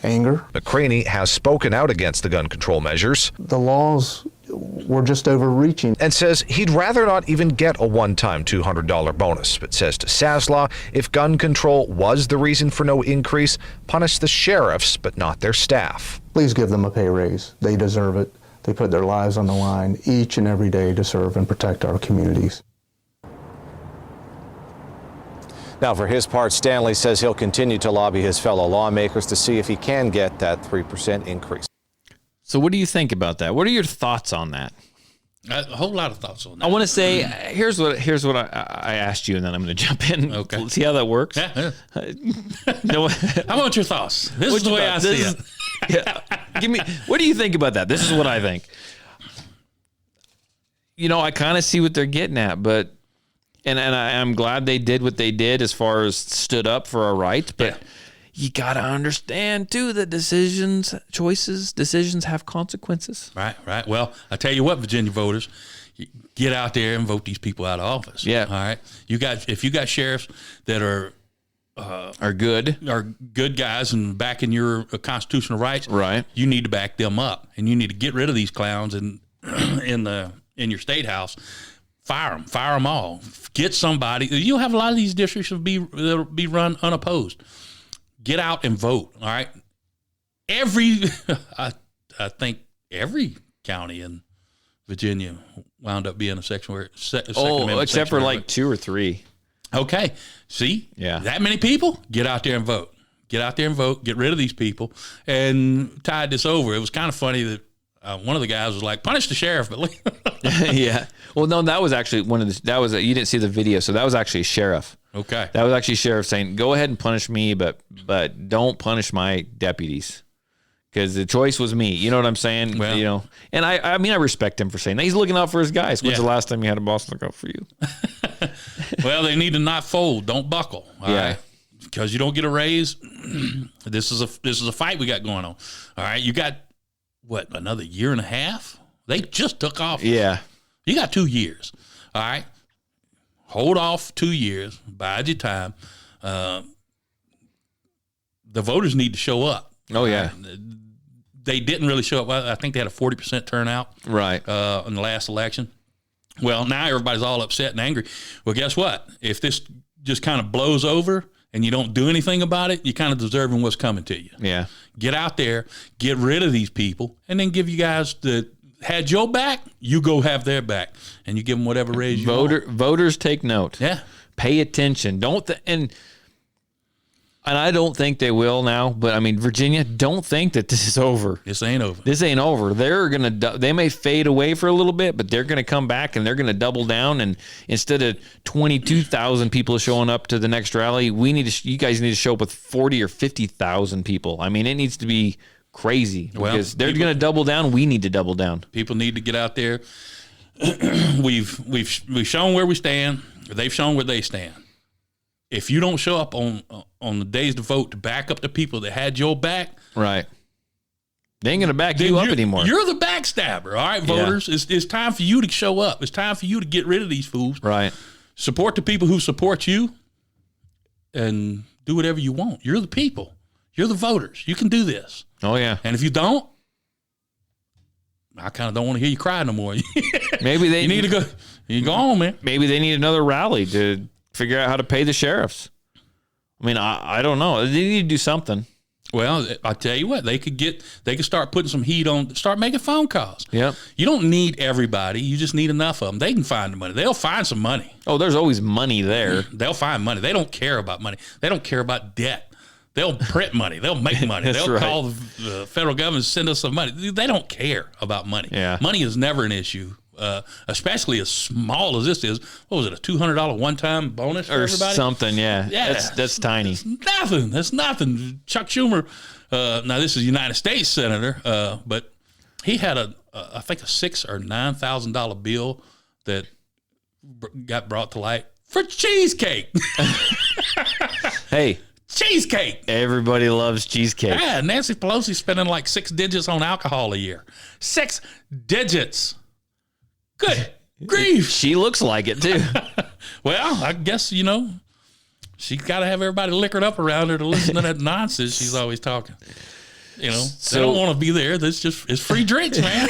anger. McCraney has spoken out against the gun control measures. The laws were just overreaching. And says he'd rather not even get a one-time $200 bonus, but says to Saslaw, if gun control was the reason for no increase, punish the sheriffs, but not their staff. Please give them a pay raise. They deserve it. They put their lives on the line each and every day to serve and protect our communities. Now, for his part, Stanley says he'll continue to lobby his fellow lawmakers to see if he can get that 3% increase. So what do you think about that? What are your thoughts on that? A whole lot of thoughts on that. I want to say, here's what I asked you, and then I'm going to jump in. Okay. Let's see how that works. Yeah. No, I want your thoughts. This is the way I see it. Yeah. What do you think about that? This is what I think. I kind of see what they're getting at, but I'm glad they did what they did as far as stood up for our rights, but you got to understand too that decisions have consequences. Right. Well, I tell you what, Virginia voters, get out there and vote these people out of office. Yeah. All right. If you got sheriffs that are good guys and backing your constitutional rights, right, you need to back them up, and you need to get rid of these clowns in your state house. Fire them all. Get somebody. You'll have a lot of these districts that'll be run unopposed. Get out and vote. All right. I think every county in Virginia wound up being a Second Amendment except for like 2 or 3. Okay. See? Yeah. That many people? Get out there and vote. Get out there and vote. Get rid of these people and tide this over. It was kind of funny that one of the guys was like, punish the sheriff. But Yeah. Well, no, that was actually you didn't see the video. So that was actually a sheriff. Okay. That was actually sheriff saying, go ahead and punish me, but don't punish my deputies. Because the choice was me. You know what I'm saying? Well, and I mean, I respect him for saying that. He's looking out for his guys. When's the last time you had a boss look out for you? Well, they need to not fold. Don't buckle. All right? Because you don't get a raise. This is a fight we got going on. All right. You got, another year and a half? They just took off. Yeah. You got 2 years. All right. Hold off 2 years. Bide your time. The voters need to show up. Oh, yeah. They didn't really show up. I think they had a 40% turnout right in the last election. Well, now everybody's all upset and angry. Well, guess what? If this just kind of blows over and you don't do anything about it, you're kind of deserving what's coming to you. Yeah. Get out there, get rid of these people, and then give you guys that had your back, you go have their back, and you give them whatever raise you want. Voters take note. Yeah. Pay attention. And I don't think they will now, but I mean, Virginia, don't think that this is over. This ain't over. This ain't over. They may fade away for a little bit, but they're gonna come back and they're gonna double down. And instead of 22,000 people showing up to the next rally, you guys need to show up with 40 or 50,000 people. I mean, it needs to be crazy because they're gonna double down. We need to double down. People need to get out there. We've shown where we stand. They've shown where they stand. If you don't show up on the days to vote to back up the people that had your back, right? They ain't gonna back you up anymore. You're the backstabber, all right, voters. Yeah. It's time for you to show up. It's time for you to get rid of these fools. Right. Support the people who support you, and do whatever you want. You're the people. You're the voters. You can do this. Oh yeah. And if you don't, I kind of don't want to hear you cry no more. Maybe you need to go. You go on, man. Maybe they need another rally to figure out how to pay the sheriffs. I mean, I don't know. They need to do something. Well, I tell you what, they could start putting some heat on, start making phone calls. Yep. You don't need everybody. You just need enough of them. They can find the money. They'll find some money. Oh, there's always money there. They'll find money. They don't care about money. They don't care about debt. They'll print money. They'll make money. They'll call the federal government and send us some money. They don't care about money. Yeah. Money is never an issue. Especially as small as this is. What was it, a $200 one-time bonus for everybody? Or something, yeah. That's tiny. That's nothing. Chuck Schumer, now this is a United States senator, but he had I think a $6,000 or $9,000 bill that got brought to light for cheesecake. Hey. Cheesecake. Everybody loves cheesecake. Yeah, Nancy Pelosi spending like 6 digits on alcohol a year. 6 digits. Good grief. She looks like it, too. Well, I guess, she's got to have everybody liquored up around her to listen to that nonsense she's always talking. They don't want to be there. It's free drinks, man.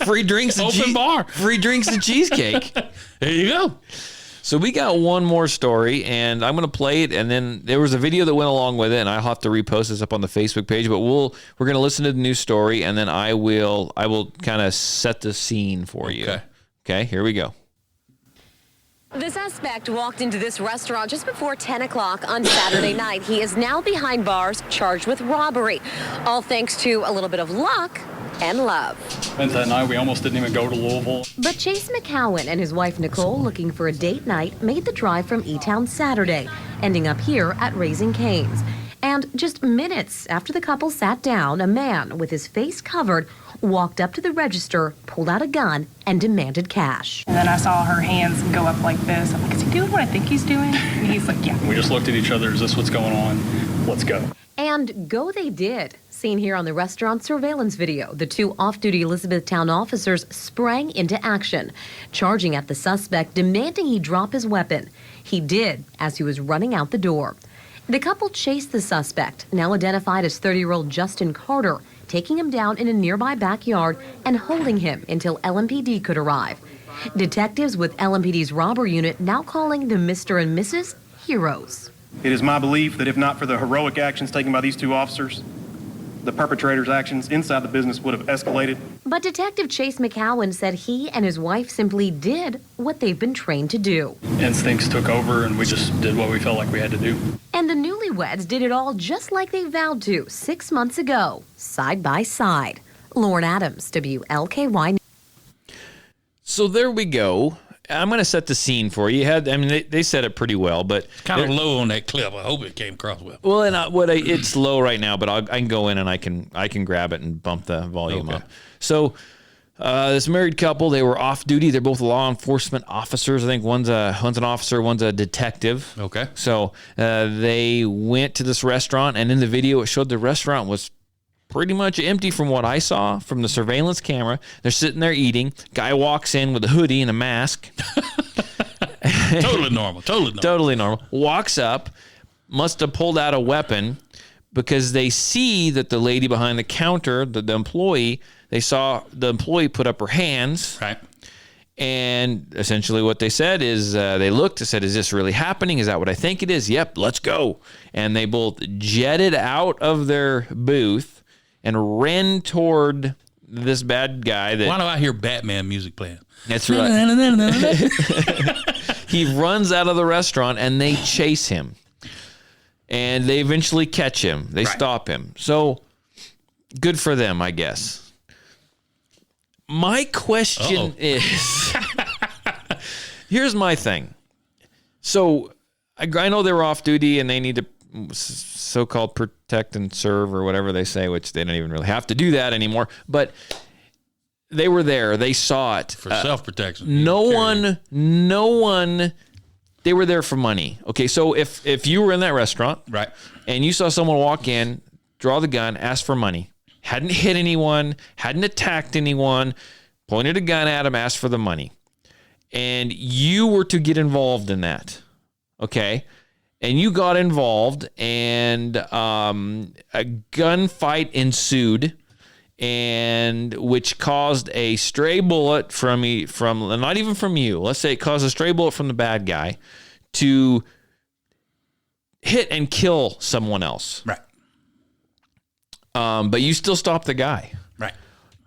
Free drinks and open bar. Free drinks and cheesecake. There you go. So we got one more story, and I'm going to play it, and then there was a video that went along with it, and I'll have to repost this up on the Facebook page, but we're going to listen to the news story, and then I will kind of set the scene for you. Okay, here we go. The suspect walked into this restaurant just before 10 o'clock on Saturday night. He is now behind bars, charged with robbery, all thanks to a little bit of luck and love. And that night, we almost didn't even go to Louisville. But Chase McCowan and his wife Nicole, looking for a date night, made the drive from E-Town Saturday, ending up here at Raising Cane's. And just minutes after the couple sat down, a man with his face covered walked up to the register, pulled out a gun, and demanded cash. And then I saw her hands go up like this. I'm like, is he doing what I think he's doing? And he's like, yeah. We just looked at each other. Is this what's going on? Let's go. And go they did. Seen here on the restaurant surveillance video, the 2 off-duty Elizabethtown officers sprang into action, charging at the suspect, demanding he drop his weapon. He did as he was running out the door. The couple chased the suspect, now identified as 30-year-old Justin Carter, taking him down in a nearby backyard and holding him until LMPD could arrive. Detectives with LMPD's robber unit now calling the Mr. and Mrs. heroes. It is my belief that if not for the heroic actions taken by these 2 officers, the perpetrator's actions inside the business would have escalated. But Detective Chase McCowan said he and his wife simply did what they've been trained to do. Instincts took over, and we just did what we felt like we had to do. And the newlyweds did it all just like they vowed to 6 months ago, side by side. Lauren Adams, WLKY. So there we go. I'm going to set the scene for you. They said it pretty well, but Kind of low on that clip. I hope it came across well. well, and it's low right now, but I can go in and I can grab it and bump the volume up. So this married couple, they were off duty. They're both law enforcement officers. I think one's an officer, one's a detective. Okay. So they went to this restaurant, and in the video, it showed the restaurant was pretty much empty from what I saw from the surveillance camera. They're sitting there eating. Guy walks in with a hoodie and a mask. Totally normal. Totally normal. Walks up, must have pulled out a weapon because they see that the lady behind the counter, the employee, they saw the employee put up her hands. Right. And essentially what they said is they looked and said, is this really happening? Is that what I think it is? Yep, let's go. And they both jetted out of their booth and ran toward this bad guy. Why do I hear Batman music playing? That's right. He runs out of the restaurant and they chase him. And they eventually catch him. They stop him. So good for them, I guess. My question is, here's my thing. So I know they were off duty and they need to so-called protect and serve or whatever they say, which they don't even really have to do that anymore. But they were there. They saw it. For self-protection. No one, they were there for money. Okay, so if you were in that restaurant right, and you saw someone walk in, draw the gun, ask for money, hadn't hit anyone, hadn't attacked anyone, pointed a gun at him, asked for the money, and you were to get involved in that, okay? And you got involved, and a gunfight ensued, and which caused a stray bullet from not even from you. Let's say it caused a stray bullet from the bad guy to hit and kill someone else. Right. But you still stopped the guy. Right.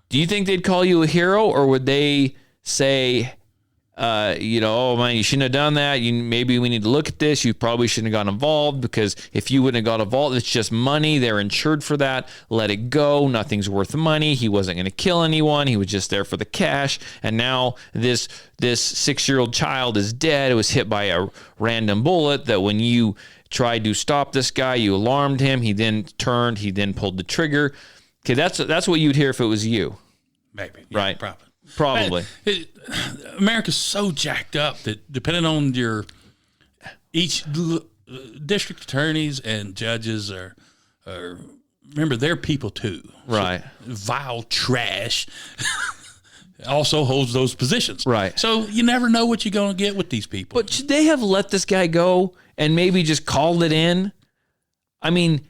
Do you think they'd call you a hero, or would they say, oh man, you shouldn't have done that. Maybe we need to look at this. You probably shouldn't have got involved, because if you wouldn't have got involved, it's just money. They're insured for that. Let it go. Nothing's worth the money. He wasn't going to kill anyone. He was just there for the cash. And now this 6-year-old child is dead. It was hit by a random bullet that when you tried to stop this guy, you alarmed him. He then turned. He then pulled the trigger. Okay, that's what you'd hear if it was you. Maybe. Yeah, right? Probably. America's so jacked up that depending on each district attorneys and judges are remember, they're people too. Right. So vile trash also holds those positions. Right. So you never know what you're going to get with these people. But should they have let this guy go and maybe just called it in? I mean,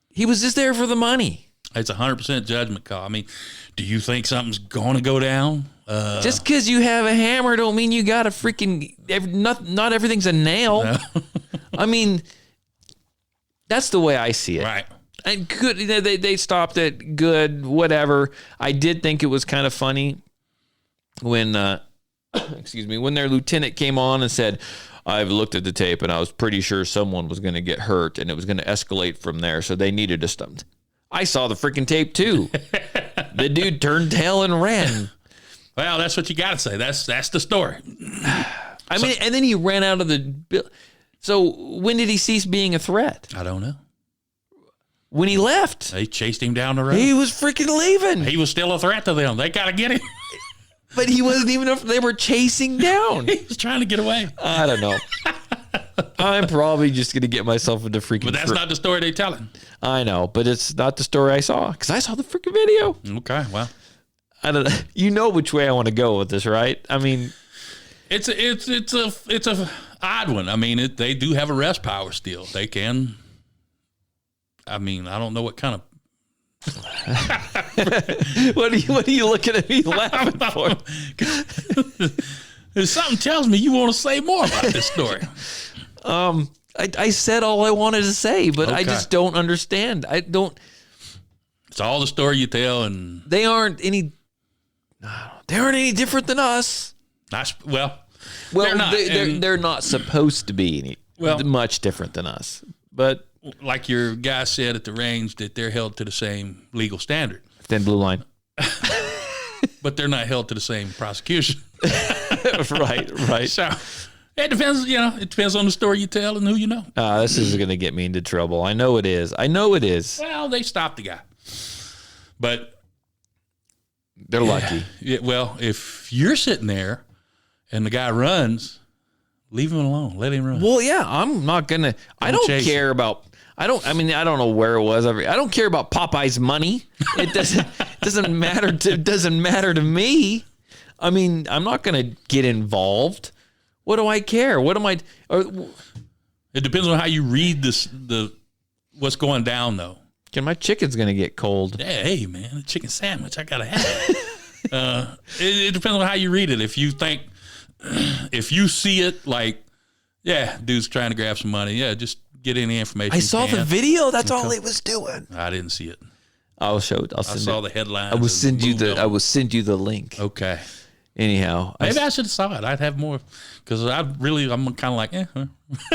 he was just there for the money. It's 100% judgment call. I mean, do you think something's going to go down? Just because you have a hammer don't mean you got a freaking... Not everything's a nail. No. I mean, that's the way I see it. Right. And good, they stopped it. Good, whatever. I did think it was kind of funny when, when their lieutenant came on and said, I've looked at the tape and I was pretty sure someone was going to get hurt and it was going to escalate from there. So they needed to stop. I saw the freaking tape too. The dude turned tail and ran. Well, that's what you got to say. That's the story. I mean, and then he ran out of the... So when did he cease being a threat? I don't know. When he left. They chased him down the road. He was freaking leaving. He was still a threat to them. They got to get him. But he wasn't even if they were chasing down. He was trying to get away. I don't know. I'm probably just going to get myself into freaking... But that's not the story they're telling. I know, but it's not the story I saw, because I saw the freaking video. Okay, well. I don't know. You know which way I want to go with this, right? I mean... It's a odd one. I mean, they do have arrest power still. They can... I mean, I don't know what kind of... What are you looking at me laughing for? Something tells me you want to say more about this story. I said all I wanted to say, but okay. I just don't understand. I don't. It's all the story you tell, and they aren't any different than us. Well, they're not. They're not supposed to be much different than us. But like your guy said at the range, that they're held to the same legal standard. Thin blue line. But they're not held to the same prosecution. Right. So it depends, it depends on the story you tell and who you know. This is going to get me into trouble. I know it is. Well, they stopped the guy. But they're lucky. Yeah, well, if you're sitting there and the guy runs, leave him alone. Let him run. Well, yeah, I'm not going to. I don't care about. I don't know where it was. I don't care about Popeye's money. It doesn't matter. It doesn't matter to me. I mean, I'm not going to get involved. What do I care? What am I? It depends on how you read this. What's going down though. My chicken's going to get cold. Hey man, a chicken sandwich. I gotta have it. It depends on how you read it. If you see it like, yeah, dude's trying to grab some money. Yeah, just get any information. I saw the video. That's all he was doing. I didn't see it. I'll show it. I saw the headline. I will send you the link. Okay. Anyhow, maybe I should have saw it. I'd have more because I'm kind of like, Huh.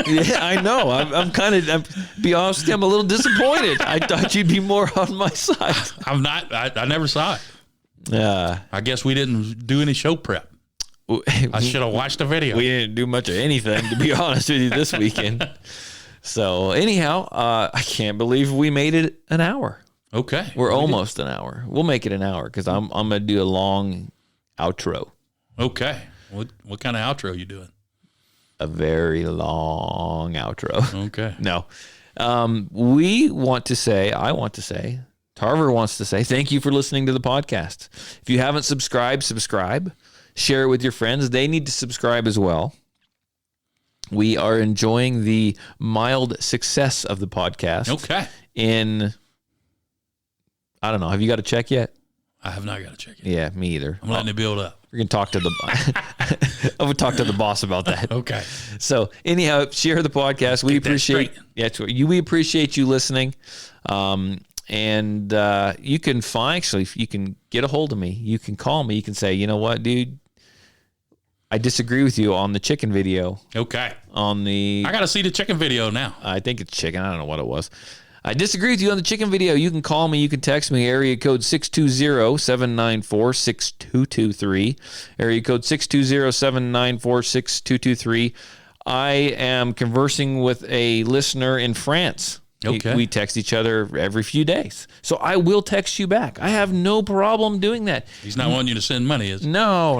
Yeah, I know. I'm be honest with you, I'm a little disappointed. I thought you'd be more on my side. I'm not. I never saw it. Yeah. I guess we didn't do any show prep. I should have watched the video. We didn't do much of anything, to be honest with you, this weekend. So anyhow, I can't believe we made it an hour. Okay. We're almost an hour. We'll make it an hour because I'm going to do a long outro. Okay. What kind of outro are you doing? A very long outro. Okay. No. I want to say, Tarver wants to say, thank you for listening to the podcast. If you haven't subscribed, subscribe. Share it with your friends. They need to subscribe as well. We are enjoying the mild success of the podcast. Okay. I don't know. Have you got a check yet? I have not got a check yet. Yeah, me either. I'm letting it build up. We're going to talk to I would talk to the boss about that. Okay. So anyhow, share the podcast. We appreciate we appreciate you listening. And you can you can get a hold of me. You can call me. You can say, you know what, dude, I disagree with you on the chicken video. Okay. I got to see the chicken video now. I think it's chicken. I don't know what it was. I disagree with you on the chicken video. You can call me. You can text me. Area code 620-794-6223. Area code 620-794-6223. I am conversing with a listener in France. Okay. We text each other every few days. So I will text you back. I have no problem doing that. He's not wanting you to send money, is he? No.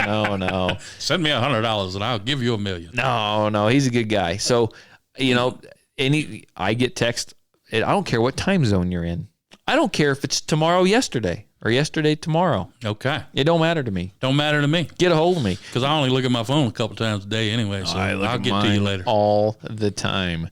Send me $100 and I'll give you $1 million. No. He's a good guy. So, I get text. I don't care what time zone you're in. I don't care if it's tomorrow, yesterday, or yesterday, tomorrow. Okay. It don't matter to me. Don't matter to me. Get a hold of me. Because I only look at my phone a couple times a day anyway, so I'll get to you later. All the time.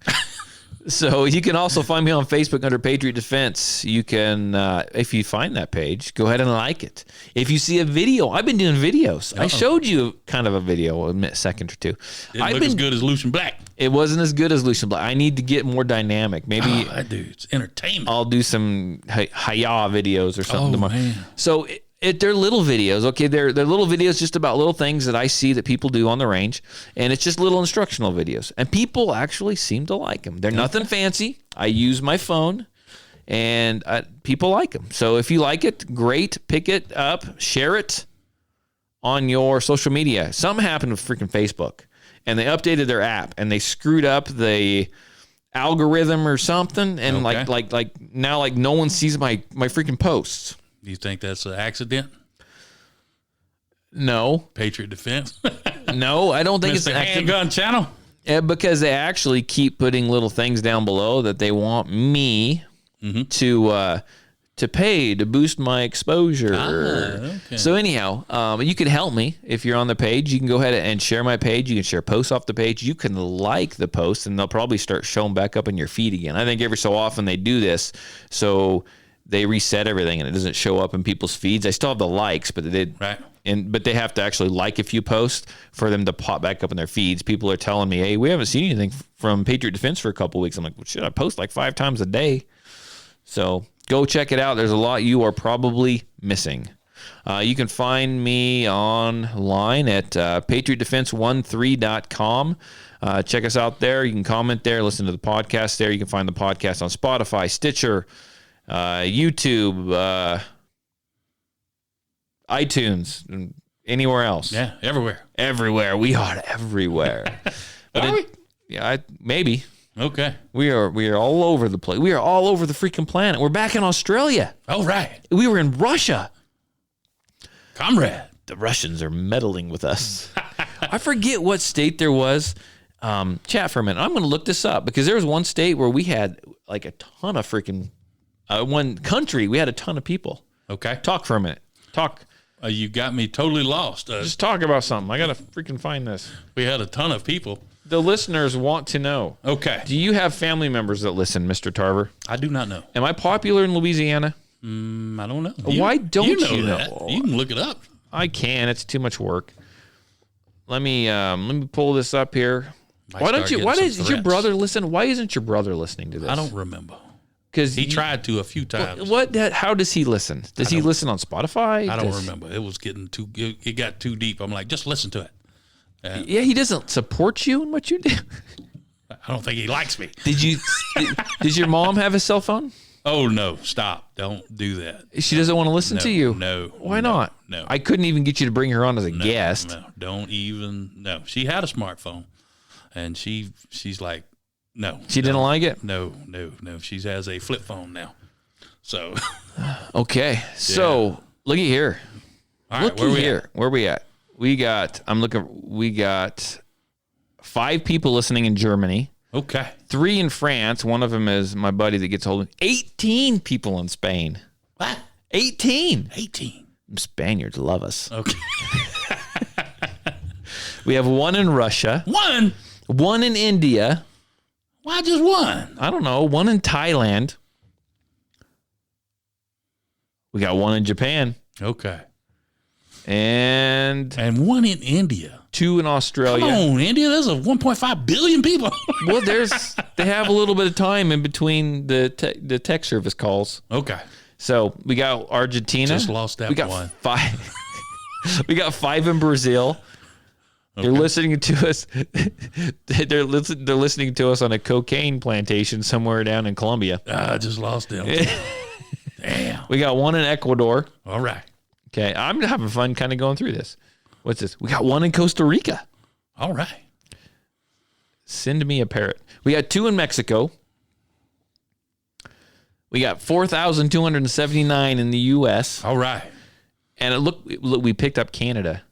So you can also find me on Facebook under Patriot Defense. You can, if you find that page, go ahead and like it. If you see a video, I've been doing videos. I showed you kind of a video a second or two. Didn't look as good as Lucian Black. It wasn't as good as Lucian Black. I need to get more dynamic. Maybe it's entertainment. I'll do some hi-ya videos or something tomorrow. Man. So they're little videos, okay? They're little videos just about little things that I see that people do on the range, and it's just little instructional videos. And people actually seem to like them. They're nothing fancy. I use my phone, and people like them. So if you like it, great. Pick it up, share it on your social media. Something happened with freaking Facebook, and they updated their app, and they screwed up the algorithm or something, and like now no one sees my freaking posts. Do you think that's an accident? No. Patriot Defense? No, I don't think it's an accident. Handgun channel? Yeah, because they actually keep putting little things down below that they want me to pay to boost my exposure. Okay. So anyhow, you can help me if you're on the page. You can go ahead and share my page. You can share posts off the page. You can like the post, and they'll probably start showing back up in your feed again. I think every so often they do this, so they reset everything and it doesn't show up in people's feeds. I still have the likes, but but they have to actually like a few posts for them to pop back up in their feeds. People are telling me, hey, we haven't seen anything from Patriot Defense for a couple of weeks. I'm like, well, shit, I post like 5 times a day. So go check it out. There's a lot you are probably missing. You can find me online at patriotdefense13.com. Check us out there. You can comment there, listen to the podcast there. You can find the podcast on Spotify, Stitcher, YouTube, iTunes, and anywhere else. Yeah, everywhere. Everywhere. We are everywhere. Are we? Yeah, maybe. Okay. We are all over the place. We are all over the freaking planet. We're back in Australia. Oh, right. We were in Russia. Comrade. The Russians are meddling with us. I forget what state there was. Chat for a minute. I'm going to look this up because there was one state where we had like a ton of freaking, one country, we had a ton of people. Okay. Talk for a minute. Talk. You got me totally lost. Just talk about something. I got to freaking find this. We had a ton of people. The listeners want to know. Okay. Do you have family members that listen, Mr. Tarver? I do not know. Am I popular in Louisiana? I don't know. Why don't you know? That? You can look it up. I can. It's too much work. Let me pull this up here. Why does your brother listen? Why isn't your brother listening to this? I don't remember. Because he tried to a few times. How does he listen? Does he listen on Spotify? I don't remember. It was getting it got too deep. I'm like, just listen to it. Yeah, he doesn't support you in what you do. I don't think he likes me. Did your mom have a cell phone? Oh, no. Stop. Don't do that. She doesn't want to listen to you? No. Why not? No. I couldn't even get you to bring her on as a guest. No, don't even. No. She had a smartphone, and she's like, no. She didn't like it? No. She has a flip phone now. So. Okay. So, looky here. All right, where we at? Where we at? We got 5 people listening in Germany. Okay. 3 in France. One of them is my buddy that gets hold of 18 people in Spain. What? 18. Spaniards love us. Okay. We have 1 in Russia. 1? 1 in India. Why just 1? I don't know. 1 in Thailand. We got 1 in Japan. Okay. And 1 in India. 2 in Australia. Come on, India. There's 1.5 billion people. Well, they have a little bit of time in between the tech service calls. Okay. So we got Argentina. Just lost that we got one. 5. We got 5 in Brazil. Okay. They're listening to us. They're listening to us on a cocaine plantation somewhere down in Colombia. I just lost them. Damn. We got 1 in Ecuador. All right. Okay, I'm having fun kind of going through this. What's this? We got 1 in Costa Rica. All right. Send me a parrot. We got 2 in Mexico. We got 4,279 in the U.S. All right. And look, we picked up Canada.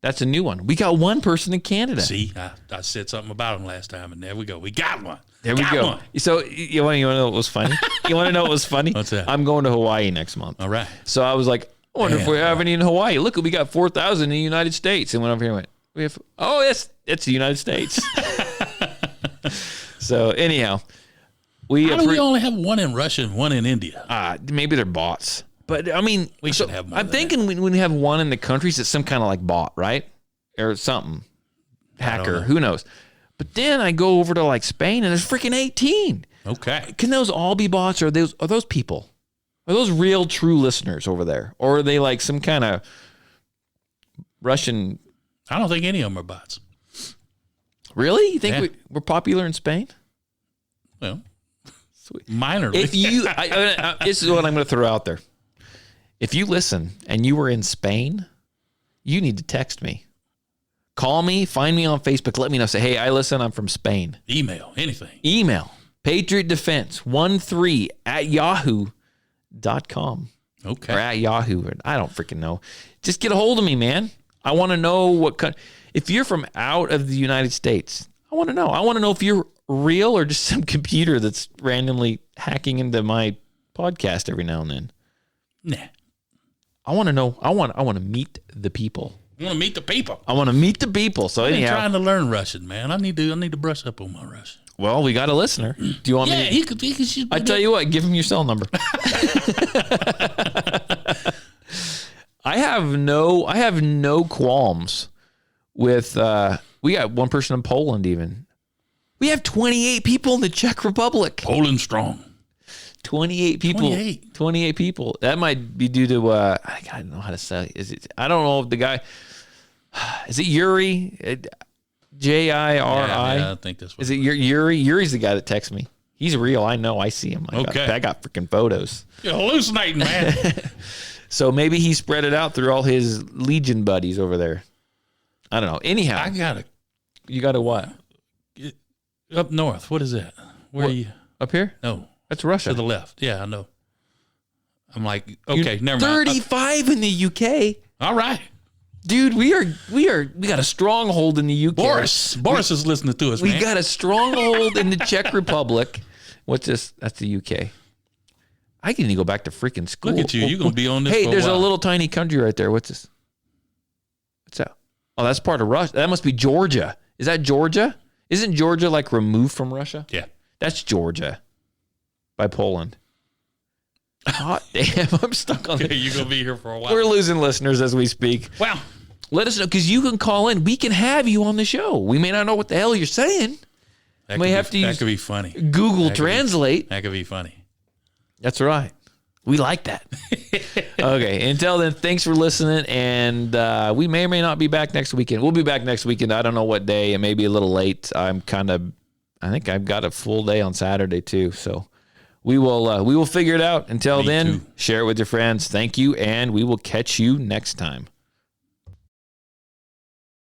That's a new one. We got 1 person in Canada. See, I said something about them last time, and there we go. We got 1. There we go. One. So you want to know what was funny? You want to know what was funny? What's that? I'm going to Hawaii next month. All right. So I was like, I wonder if we have any in Hawaii. Look, we got 4,000 in the United States. And went over here and went, it's the United States. So anyhow, how do we only have 1 in Russia and 1 in India? Maybe they're bots. But I mean, we should have more. I'm thinking when we have 1 in the countries, it's some kind of like bot, right? Or something. Hacker. Who knows? But then I go over to like Spain and there's freaking 18. Okay. Can those all be bots, or are those people? Are those real true listeners over there? Or are they like some kind of Russian? I don't think any of them are bots. Really? You think we're popular in Spain? Well, sweet. Minorly. If you, this is what I'm going to throw out there. If you listen and you were in Spain, you need to text me. Call me, find me on Facebook, let me know. Say, hey, I listen, I'm from Spain. Email, anything. Email, Patriot Defense 13 at yahoo.com. Okay. Or at Yahoo. I don't freaking know. Just get a hold of me, man. I want to know if you're from out of the United States, I want to know. I want to know if you're real or just some computer that's randomly hacking into my podcast every now and then. Nah. I want to know. I want to meet the people. You want to meet the people? I want to meet the people. So anyhow, I'm trying to learn Russian, man. I need to brush up on my Russian. Well, we got a listener. Do you want me? Yeah, he could. I tell you what, give him your cell number. I have no qualms with. We got 1 person in Poland. Even we have 28 people in the Czech Republic. Poland strong. 28 people. 28 people. That might be due to I don't know how to say. I don't know if the guy is it Yuri. J-I-R-I. Yeah, I think that's what Is it Yuri? Yuri's the guy that texts me. He's real. I know. I see him. I got freaking photos. You're hallucinating, man. So maybe he spread it out through all his Legion buddies over there. I don't know. Anyhow. You got a what? Up north. What is that? Where are you? Up here? No. That's Russia. To the left. Yeah, I know. I'm like, okay, never mind. 35 in the UK. All right. Dude, we got a stronghold in the UK. Boris is listening to us, We man. got a stronghold in the Czech Republic. What's this? That's the UK. I can even go back to freaking school. Look at you. You're going to be on this Hey, for there's a while. little tiny country right there. What's this? What's that? Oh, that's part of Russia. That must be Georgia. Is that Georgia? Isn't Georgia like removed from Russia? Yeah. That's Georgia by Poland. Hot damn, I'm stuck on it. You're going to be here for a while. We're losing listeners as we speak. Wow. Let us know, because you can call in. We can have you on the show. We may not know what the hell you're saying. That could be funny. Google Translate. That could be funny. That's right. We like that. Okay. Until then, thanks for listening. And we may or may not be back next weekend. We'll be back next weekend. I don't know what day. It may be a little late. I think I've got a full day on Saturday too. So we will figure it out. Until then, share it with your friends. Thank you. And we will catch you next time.